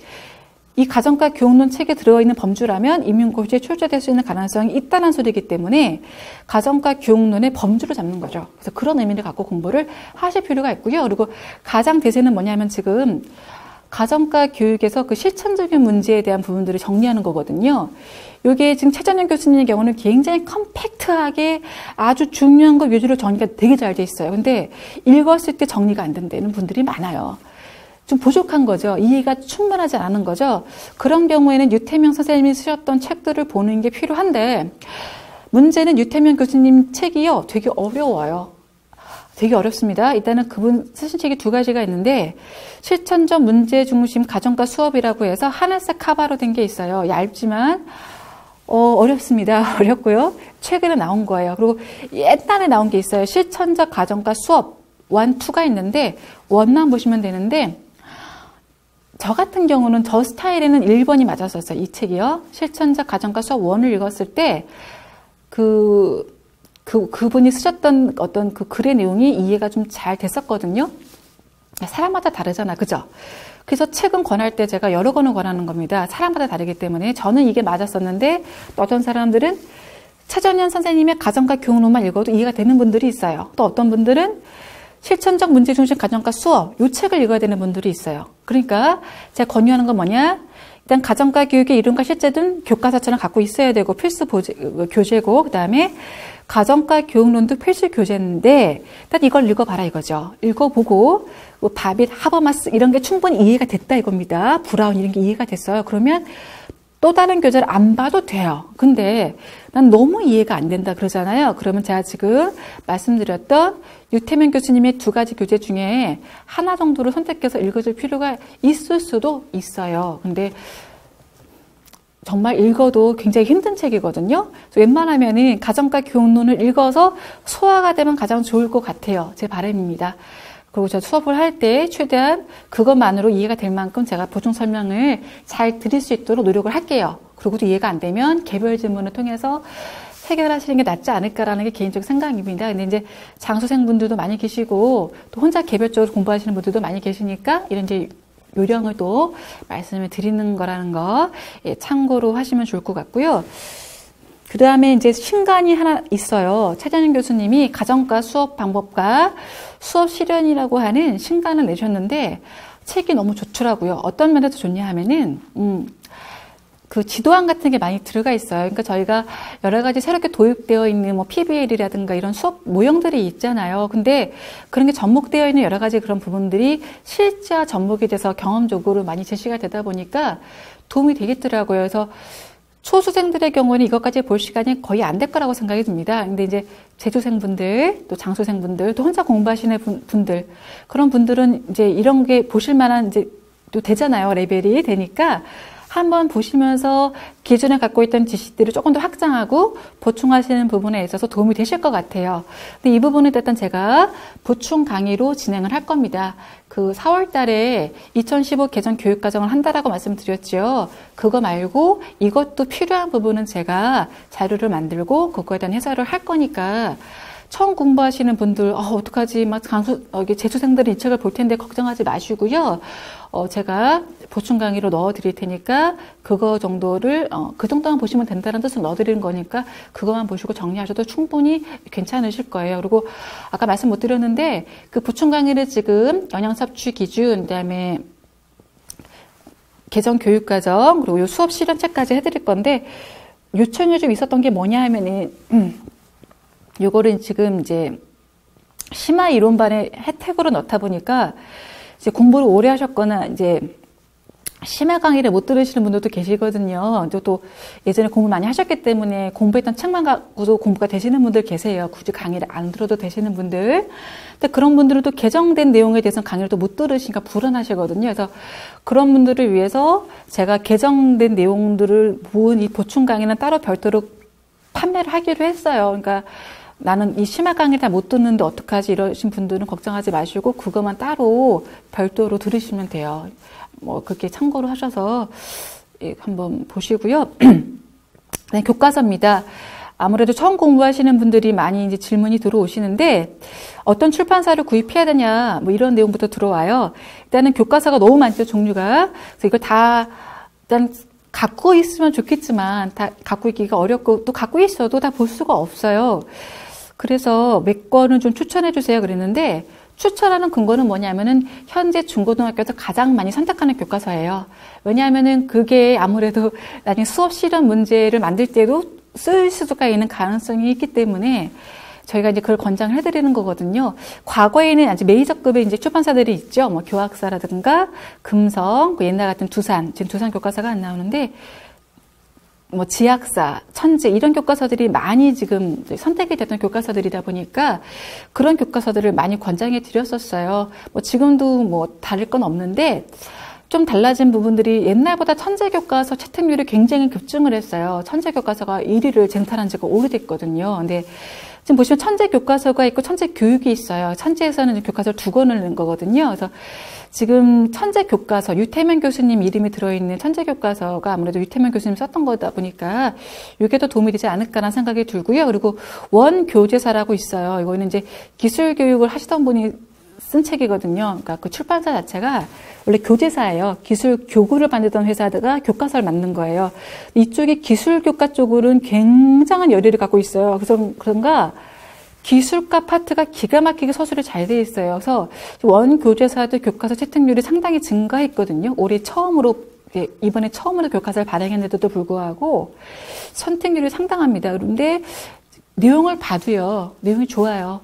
이 가정과 교육론 책에 들어있는 범주라면 임용고시에 출제될 수 있는 가능성이 있다는 소리이기 때문에 가정과 교육론의 범주를 잡는 거죠. 그래서 그런 의미를 갖고 공부를 하실 필요가 있고요. 그리고 가장 대세는 뭐냐면 지금 가정과 교육에서 그 실천적인 문제에 대한 부분들을 정리하는 거거든요. 이게 지금 최전영 교수님의 경우는 굉장히 컴팩트하게 아주 중요한 거 위주로 정리가 되게 잘 돼 있어요. 근데 읽었을 때 정리가 안 된다는 분들이 많아요. 좀 부족한 거죠. 이해가 충분하지 않은 거죠. 그런 경우에는 유태명 선생님이 쓰셨던 책들을 보는 게 필요한데 문제는 유태명 교수님 책이요. 되게 어려워요. 되게 어렵습니다. 일단은 그분 쓰신 책이 두 가지가 있는데 실천적 문제 중심 가정과 수업이라고 해서 하나씩 카바로 된 게 있어요. 얇지만 어렵습니다. 어렵고요. 최근에 나온 거예요. 그리고 옛날에 나온 게 있어요. 실천적 가정과 수업 1, 2가 있는데 1만 보시면 되는데 저 같은 경우는 저 스타일에는 1번이 맞았었어요. 이 책이요. 실천적 가정과 수업 1을 읽었을 때 그분이 쓰셨던 어떤 그 글의 내용이 이해가 좀 잘 됐었거든요. 사람마다 다르잖아. 그죠? 그래서 책은 권할 때 제가 여러 권을 권하는 겁니다. 사람마다 다르기 때문에 저는 이게 맞았었는데 어떤 사람들은 최전현 선생님의 가정과 교육론만 읽어도 이해가 되는 분들이 있어요. 또 어떤 분들은 실천적 문제 중심 가정과 수업 이 책을 읽어야 되는 분들이 있어요. 그러니까 제가 권유하는 건 뭐냐? 일단 가정과 교육의 이론과 실제는 교과서처럼 갖고 있어야 되고 필수 교재고 그다음에 가정과 교육론도 필수 교재인데 일단 이걸 읽어봐라 이거죠. 읽어보고 뭐 바빗, 하버마스 이런 게 충분히 이해가 됐다 이겁니다. 브라운 이런 게 이해가 됐어요. 그러면 또 다른 교재를 안 봐도 돼요. 근데 난 너무 이해가 안 된다 그러잖아요. 그러면 제가 지금 말씀드렸던 유태명 교수님의 두 가지 교재 중에 하나 정도를 선택해서 읽어줄 필요가 있을 수도 있어요. 근데 정말 읽어도 굉장히 힘든 책이거든요. 웬만하면은 가정과 교육론을 읽어서 소화가 되면 가장 좋을 것 같아요. 제 바람입니다. 그리고 저 수업을 할 때 최대한 그것만으로 이해가 될 만큼 제가 보충 설명을 잘 드릴 수 있도록 노력을 할게요. 그리고도 이해가 안 되면 개별 질문을 통해서 해결하시는 게 낫지 않을까라는 게 개인적 생각입니다. 근데 이제 장수생분들도 많이 계시고 또 혼자 개별적으로 공부하시는 분들도 많이 계시니까 이런 이제 요령을 또 말씀을 드리는 거라는 거 참고로 하시면 좋을 것 같고요. 그 다음에 이제 신간이 하나 있어요. 최전영 교수님이 가정과 수업 방법과 수업 실현이라고 하는 신간을 내셨는데 책이 너무 좋더라고요. 어떤 면에서 좋냐 하면은 그 지도안 같은 게 많이 들어가 있어요. 그러니까 저희가 여러 가지 새롭게 도입되어 있는 뭐 PBL이라든가 이런 수업 모형들이 있잖아요. 근데 그런 게 접목되어 있는 여러 가지 그런 부분들이 실제와 접목이 돼서 경험적으로 많이 제시가 되다 보니까 도움이 되겠더라고요. 그래서 초수생들의 경우는 이것까지 볼 시간이 거의 안 될 거라고 생각이 듭니다. 근데 이제 재수생분들, 또 장수생분들, 또 혼자 공부하시는 분들, 그런 분들은 이제 이런 게 보실 만한 이제 또 되잖아요. 레벨이 되니까 한번 보시면서 기존에 갖고 있던 지식들을 조금 더 확장하고 보충하시는 부분에 있어서 도움이 되실 것 같아요. 근데 이 부분은 일단 제가 보충 강의로 진행을 할 겁니다. 그 4월 달에 2015 개정 교육과정을 한다라고 말씀드렸죠. 그거 말고 이것도 필요한 부분은 제가 자료를 만들고 그거에 대한 해설을 할 거니까 처음 공부하시는 분들, 어떡하지? 막 재수생들은 이 책을 볼 텐데 걱정하지 마시고요. 제가 보충 강의로 넣어 드릴 테니까 그거 정도를, 그 정도만 보시면 된다는 뜻을 넣어 드리는 거니까 그것만 보시고 정리하셔도 충분히 괜찮으실 거예요. 그리고 아까 말씀 못 드렸는데 그 보충 강의를 지금 영양 섭취 기준, 그다음에 개정 교육과정, 그리고 요 수업 실현책까지 해드릴 건데 요청이 좀 있었던 게 뭐냐 하면은, 요거를 지금 이제 심화 이론반의 혜택으로 넣다 보니까 이제 공부를 오래 하셨거나 이제 심야 강의를 못 들으시는 분들도 계시거든요. 또 예전에 공부 많이 하셨기 때문에 공부했던 책만 갖고도 공부가 되시는 분들 계세요. 굳이 강의를 안 들어도 되시는 분들. 근데 그런 분들은 또 개정된 내용에 대해서는 강의를 또 못 들으시니까 불안하시거든요. 그래서 그런 분들을 위해서 제가 개정된 내용들을 모은 이 보충 강의는 따로 별도로 판매를 하기로 했어요. 그러니까 나는 이 심야 강의 다 못 듣는데 어떡하지 이러신 분들은 걱정하지 마시고 그것만 따로 별도로 들으시면 돼요. 뭐 그렇게 참고로 하셔서 한번 보시고요. 네, 교과서입니다. 아무래도 처음 공부하시는 분들이 많이 이제 질문이 들어오시는데 어떤 출판사를 구입해야 되냐 뭐 이런 내용부터 들어와요. 일단은 교과서가 너무 많죠, 종류가. 그래서 이걸 다 일단 갖고 있으면 좋겠지만 다 갖고 있기가 어렵고 또 갖고 있어도 다 볼 수가 없어요. 그래서 몇 권은 좀 추천해 주세요 그랬는데 추천하는 근거는 뭐냐면은 현재 중고등학교에서 가장 많이 선택하는 교과서예요. 왜냐하면은 그게 아무래도 나중에 수업 실현 문제를 만들 때도 쓸 수가 있는 가능성이 있기 때문에 저희가 이제 그걸 권장을 해드리는 거거든요. 과거에는 아주 메이저급의 이제 출판사들이 있죠. 뭐 교학사라든가 금성, 옛날 같은 두산, 지금 두산 교과서가 안 나오는데 뭐 지학사, 천재 이런 교과서들이 많이 지금 선택이 됐던 교과서들이다 보니까 그런 교과서들을 많이 권장해 드렸었어요. 뭐 지금도 뭐 다를 건 없는데 좀 달라진 부분들이 옛날보다 천재 교과서 채택률이 굉장히 급증을 했어요. 천재 교과서가 1위를 쟁탈한 지가 오래됐거든요. 근데 지금 보시면 천재 교과서가 있고 천재 교육이 있어요. 천재에서는 교과서를 2권을 낸 거거든요. 그래서 지금 천재 교과서, 유태명 교수님 이름이 들어있는 천재 교과서가 아무래도 유태명 교수님 썼던 거다 보니까 이게 더 도움이 되지 않을까라는 생각이 들고요. 그리고 원교재사라고 있어요. 이거는 이제 기술 교육을 하시던 분이 쓴 책이거든요. 그러니까 그 출판사 자체가 원래 교재사예요. 기술 교구를 만들던 회사가 교과서를 만든 거예요. 이쪽이 기술 교과 쪽으로는 굉장한 열의를 갖고 있어요. 그래서 그런가 기술과 파트가 기가 막히게 서술이 잘 돼 있어요. 그래서 원교재사도 교과서 채택률이 상당히 증가했거든요. 올해 처음으로 이번에 처음으로 교과서를 발행했는데도 불구하고 선택률이 상당합니다. 그런데 내용을 봐도요. 내용이 좋아요.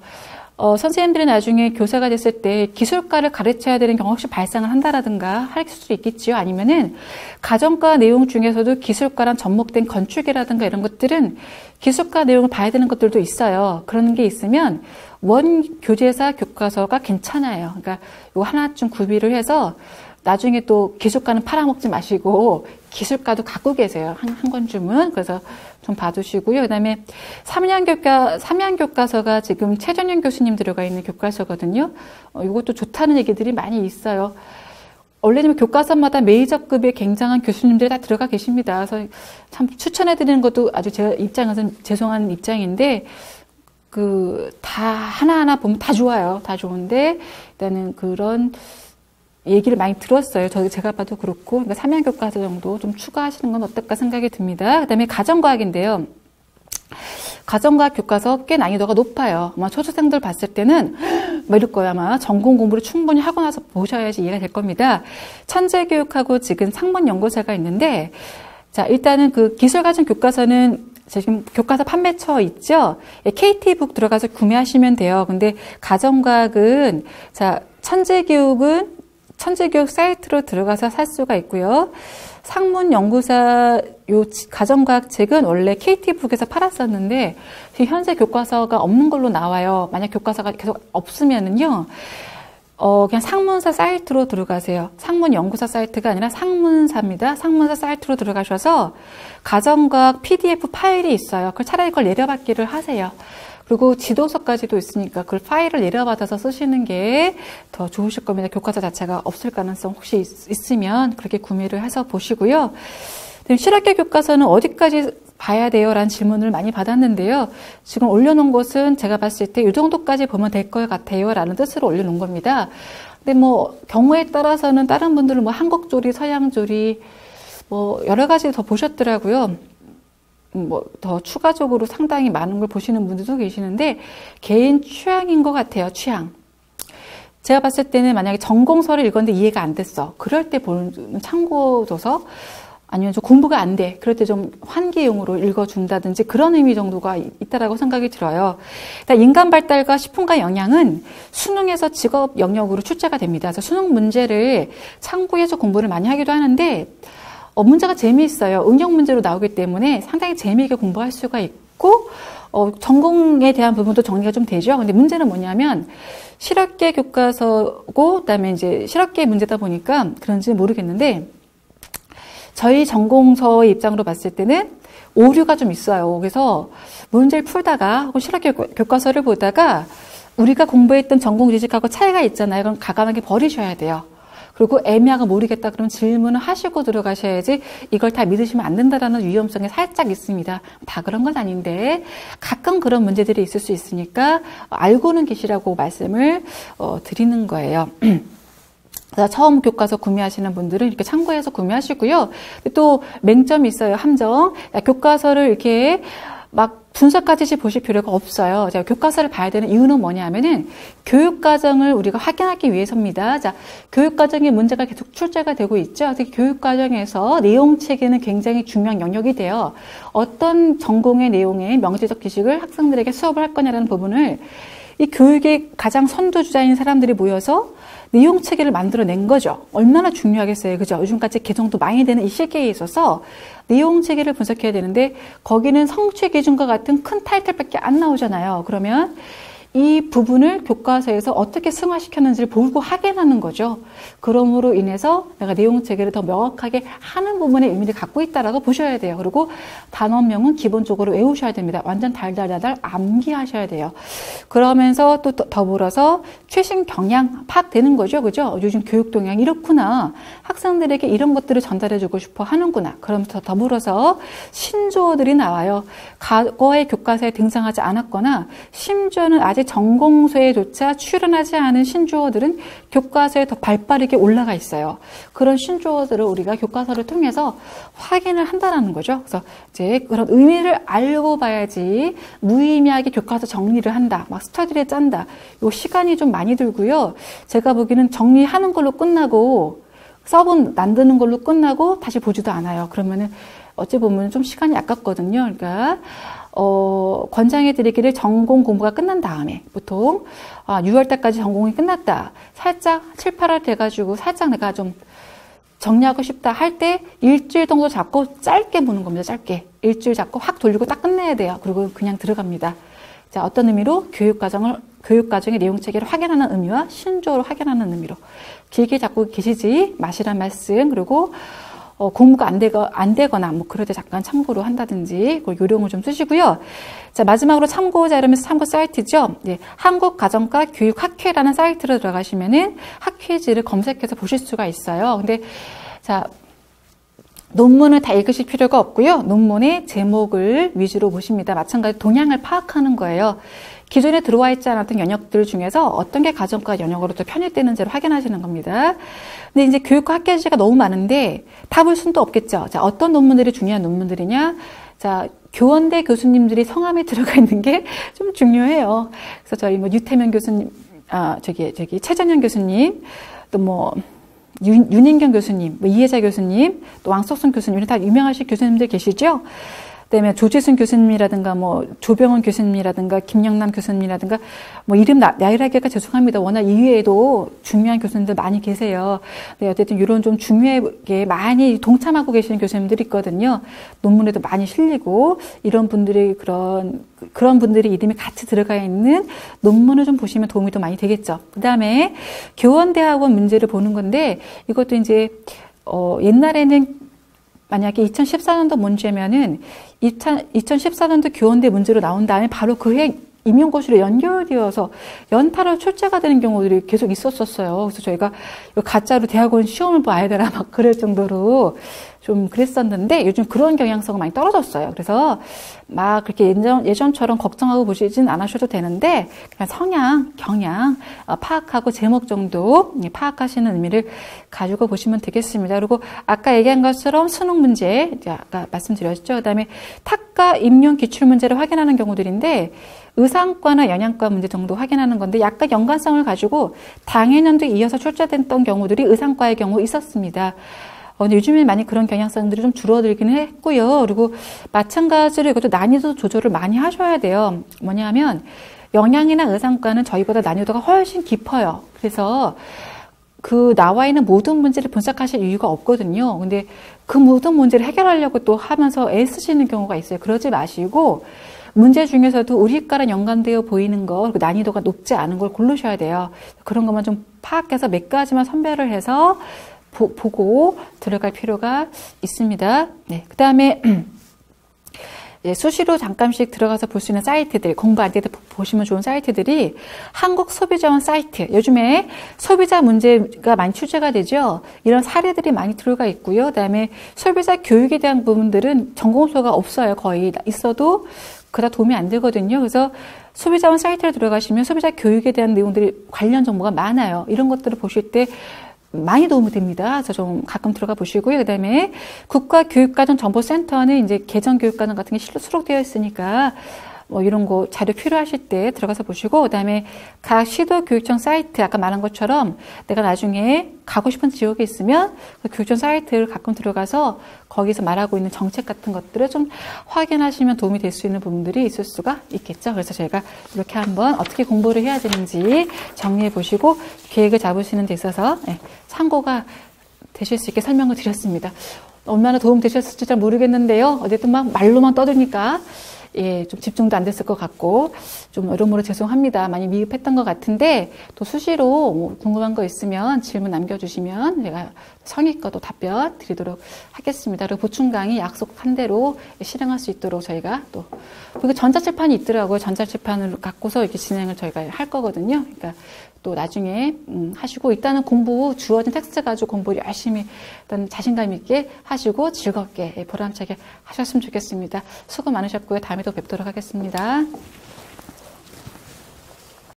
선생님들이 나중에 교사가 됐을 때 기술과를 가르쳐야 되는 경우 혹시 발생을 한다라든가 할 수도 있겠지요. 아니면은 가정과 내용 중에서도 기술과랑 접목된 건축이라든가 이런 것들은 기술과 내용을 봐야 되는 것들도 있어요. 그런 게 있으면 원 교재사 교과서가 괜찮아요. 그러니까 이거 하나쯤 구비를 해서 나중에 또 기술과는 팔아먹지 마시고 기술과도 갖고 계세요. 한 권쯤은. 그래서 좀 봐두시고요. 그 다음에 삼양교과서가 지금 최전영 교수님 들어가 있는 교과서거든요. 이것도 좋다는 얘기들이 많이 있어요. 원래는 교과서마다 메이저급의 굉장한 교수님들이 다 들어가 계십니다. 그래서 참 추천해드리는 것도 아주 제 입장에서는 죄송한 입장인데, 다 하나하나 보면 다 좋아요. 다 좋은데, 일단은 그런 얘기를 많이 들었어요. 제가 봐도 그렇고. 그러니까 삼양교과서 정도 좀 추가하시는 건 어떨까 생각이 듭니다. 그 다음에 가정과학인데요. 가정과학 교과서 꽤 난이도가 높아요. 아마 초중생들 봤을 때는 뭐 이럴 거예요. 아마 전공 공부를 충분히 하고 나서 보셔야지 이해가 될 겁니다. 천재교육하고 지금 상문연구소가 있는데, 자, 일단은 그 기술가정 교과서는 지금 교과서 판매처 있죠? KT북 들어가서 구매하시면 돼요. 근데 가정과학은, 자, 천재교육 사이트로 들어가서 살 수가 있고요. 상문연구사 요 가정과학 책은 원래 KT북에서 팔았었는데 현재 교과서가 없는 걸로 나와요. 만약 교과서가 계속 없으면은요. 그냥 상문사 사이트로 들어가세요. 상문 연구사 사이트가 아니라 상문사입니다. 상문사 사이트로 들어가셔서 가정과학 PDF 파일이 있어요. 차라리 그걸 내려받기를 하세요. 그리고 지도서까지도 있으니까 그 파일을 내려받아서 쓰시는 게 더 좋으실 겁니다. 교과서 자체가 없을 가능성 혹시 있으면 그렇게 구매를 해서 보시고요. 실학계 교과서는 어디까지 봐야 돼요? 라는 질문을 많이 받았는데요. 지금 올려놓은 것은 제가 봤을 때 이 정도까지 보면 될 것 같아요. 라는 뜻으로 올려놓은 겁니다. 근데 뭐 경우에 따라서는 다른 분들은 뭐 한국조리, 서양조리 뭐 여러 가지 더 보셨더라고요. 뭐 더 추가적으로 상당히 많은 걸 보시는 분들도 계시는데 개인 취향인 것 같아요. 취향. 제가 봤을 때는 만약에 전공서를 읽었는데 이해가 안 됐어. 그럴 때 보는 참고도서 아니면 좀 공부가 안 돼. 그럴 때 좀 환기용으로 읽어준다든지 그런 의미 정도가 있다라고 생각이 들어요. 일단 인간 발달과 식품과 영양은 수능에서 직업 영역으로 출제가 됩니다. 그래서 수능 문제를 참고해서 공부를 많이 하기도 하는데 문제가 재미있어요. 응용 문제로 나오기 때문에 상당히 재미있게 공부할 수가 있고 전공에 대한 부분도 정리가 좀 되죠. 근데 문제는 뭐냐면 실학계 교과서고 그다음에 이제 실학계 문제다 보니까 그런지 모르겠는데 저희 전공서의 입장으로 봤을 때는 오류가 좀 있어요. 그래서 문제를 풀다가 혹은 실학계 교과서를 보다가 우리가 공부했던 전공 지식하고 차이가 있잖아요. 그럼 과감하게 버리셔야 돼요. 그리고 애매하고 모르겠다 그러면 질문을 하시고 들어가셔야지 이걸 다 믿으시면 안 된다라는 위험성이 살짝 있습니다. 다 그런 건 아닌데 가끔 그런 문제들이 있을 수 있으니까 알고는 계시라고 말씀을 드리는 거예요. 처음 교과서 구매하시는 분들은 이렇게 참고해서 구매하시고요. 또 맹점이 있어요. 함정. 교과서를 이렇게 막 분석까지 보실 필요가 없어요. 자, 교과서를 봐야 되는 이유는 뭐냐면은 교육과정을 우리가 확인하기 위해서입니다. 자, 교육과정의 문제가 계속 출제가 되고 있죠. 특히 교육과정에서 내용체계는 굉장히 중요한 영역이 돼요. 어떤 전공의 내용의 명시적 지식을 학생들에게 수업을 할 거냐라는 부분을 이 교육의 가장 선두주자인 사람들이 모여서 내용 체계를 만들어낸 거죠. 얼마나 중요하겠어요. 그죠? 요즘같이 개정도 많이 되는 이 시기에 있어서 내용 체계를 분석해야 되는데 거기는 성취 기준과 같은 큰 타이틀밖에 안 나오잖아요. 그러면 이 부분을 교과서에서 어떻게 승화시켰는지를 보고 확인하는 거죠. 그럼으로 인해서 내가 내용 체계를 더 명확하게 하는 부분에 의미를 갖고 있다라고 보셔야 돼요. 그리고 단원명은 기본적으로 외우셔야 됩니다. 완전 달달달달 암기하셔야 돼요. 그러면서 또 더불어서 최신 경향 파악되는 거죠. 그죠? 요즘 교육 동향이 이렇구나. 학생들에게 이런 것들을 전달해주고 싶어 하는구나. 그러면서 더불어서 신조어들이 나와요. 과거의 교과서에 등장하지 않았거나 심지어는 아직 전공서에조차 출연하지 않은 신조어들은 교과서에 더 발빠르게 올라가 있어요. 그런 신조어들을 우리가 교과서를 통해서 확인을 한다는 거죠. 그래서 이제 그런 의미를 알고 봐야지 무의미하게 교과서 정리를 한다, 막 스터디를 짠다. 요 시간이 좀 많이 들고요. 제가 보기에는 정리하는 걸로 끝나고 서본 만드는 걸로 끝나고 다시 보지도 않아요. 그러면은 어찌 보면 좀 시간이 아깝거든요. 그러니까 권장해 드리기를 전공 공부가 끝난 다음에 보통 6월 달까지 전공이 끝났다. 살짝 7, 8월 돼가지고 살짝 내가 좀 정리하고 싶다 할 때 일주일 정도 잡고 짧게 보는 겁니다. 짧게. 일주일 잡고 확 돌리고 딱 끝내야 돼요. 그리고 그냥 들어갑니다. 자, 어떤 의미로 교육과정의 내용체계를 확인하는 의미와 신조어를 확인하는 의미로 길게 잡고 계시지 마시란 말씀. 그리고 공부가 안 되거나 뭐 그럴 때 잠깐 참고로 한다든지 그 요령을 좀 쓰시고요. 자, 마지막으로 참고 자료면서 참고 사이트죠. 네, 한국가정과 교육학회라는 사이트로 들어가시면은 학회지를 검색해서 보실 수가 있어요. 근데 자, 논문을 다 읽으실 필요가 없고요. 논문의 제목을 위주로 보십니다. 마찬가지로 동향을 파악하는 거예요. 기존에 들어와 있지 않았던 영역들 중에서 어떤 게 가정과 영역으로 또 편입되는지를 확인하시는 겁니다. 근데 이제 교육과 학계지가 너무 많은데 다 볼 수는 또 없겠죠. 자, 어떤 논문들이 중요한 논문들이냐? 자, 교원대 교수님들이 성함이 들어가 있는 게 좀 중요해요. 그래서 저희 뭐 유태명 교수님, 최전현 교수님, 또 뭐 윤인경 교수님, 뭐 이혜자 교수님, 또 왕석순 교수님, 다 유명하신 교수님들 계시죠? 그다음에 조지순 교수님이라든가 뭐 조병원 교수님이라든가 김영남 교수님이라든가 뭐 이름 나열하기가 죄송합니다. 워낙 이외에도 중요한 교수님들 많이 계세요. 네, 어쨌든 이런 좀 중요하게 많이 동참하고 계시는 교수님들이 있거든요. 논문에도 많이 실리고 이런 분들이 그런 분들의 이름이 같이 들어가 있는 논문을 좀 보시면 도움이 더 많이 되겠죠. 그다음에 교원대학원 문제를 보는 건데 이것도 이제 옛날에는 만약에 2014년도 문제면은 2014년도 교원대 문제로 나온 다음에 바로 그해 임용고시로 연결되어서 연타로 출제가 되는 경우들이 계속 있었었어요. 그래서 저희가 가짜로 대학원 시험을 봐야 되나 막 그럴 정도로 좀 그랬었는데 요즘 그런 경향성은 많이 떨어졌어요. 그래서 막 그렇게 예전처럼 걱정하고 보시진 않으셔도 되는데 그냥 성향, 경향 파악하고 제목 정도 파악하시는 의미를 가지고 보시면 되겠습니다. 그리고 아까 얘기한 것처럼 수능 문제, 아까 말씀드렸죠. 그다음에 학과 임용 기출문제를 확인하는 경우들인데 의상과나 영양과 문제 정도 확인하는 건데 약간 연관성을 가지고 당해년도에 이어서 출제됐던 경우들이 의상과의 경우 있었습니다. 근데 요즘에 많이 그런 경향성들이 좀 줄어들기는 했고요. 그리고 마찬가지로 이것도 난이도 조절을 많이 하셔야 돼요. 뭐냐면 영양이나 의상과는 저희보다 난이도가 훨씬 깊어요. 그래서 그 나와 있는 모든 문제를 분석하실 이유가 없거든요. 근데 그 모든 문제를 해결하려고 또 하면서 애쓰시는 경우가 있어요. 그러지 마시고 문제 중에서도 우리과랑 연관되어 보이는 거, 그리고 난이도가 높지 않은 걸 고르셔야 돼요. 그런 것만 좀 파악해서 몇 가지만 선별을 해서 보고 들어갈 필요가 있습니다. 네, 그 다음에 수시로 잠깐씩 들어가서 볼 수 있는 사이트들, 공부할 때 보시면 좋은 사이트들이 한국소비자원 사이트, 요즘에 소비자 문제가 많이 출제가 되죠. 이런 사례들이 많이 들어가 있고요. 그 다음에 소비자 교육에 대한 부분들은 전공서가 없어요. 거의 있어도 그다 도움이 안 되거든요. 그래서 소비자원 사이트에 들어가시면 소비자 교육에 대한 내용들이 관련 정보가 많아요. 이런 것들을 보실 때 많이 도움이 됩니다. 그래서 좀 가끔 들어가 보시고요. 그 다음에 국가교육과정정보센터는 이제 개정교육과정 같은 게 수록되어 있으니까 뭐 이런 거 자료 필요하실 때 들어가서 보시고, 그 다음에 각 시도교육청 사이트, 아까 말한 것처럼 내가 나중에 가고 싶은 지역에 있으면 그 교육청 사이트를 가끔 들어가서 거기서 말하고 있는 정책 같은 것들을 좀 확인하시면 도움이 될 수 있는 부분들이 있을 수가 있겠죠. 그래서 저희가 이렇게 한번 어떻게 공부를 해야 되는지 정리해 보시고 계획을 잡으시는 데 있어서 참고가 되실 수 있게 설명을 드렸습니다. 얼마나 도움 되셨을지 잘 모르겠는데요. 어쨌든 막 말로만 떠드니까 좀 집중도 안 됐을 것 같고, 좀 여러모로 죄송합니다. 많이 미흡했던 것 같은데, 또 수시로 뭐 궁금한 거 있으면 질문 남겨주시면 제가 성의껏 답변 드리도록 하겠습니다. 그리고 보충 강의 약속한 대로 실행할 수 있도록 저희가 또, 그리고 전자칠판이 있더라고요. 전자칠판을 갖고서 이렇게 진행을 저희가 할 거거든요. 그러니까 또 나중에 하시고, 일단은 공부, 주어진 텍스트 가지고 공부 열심히 일단 자신감 있게 하시고 즐겁게 보람차게 하셨으면 좋겠습니다. 수고 많으셨고요. 다음에 또 뵙도록 하겠습니다.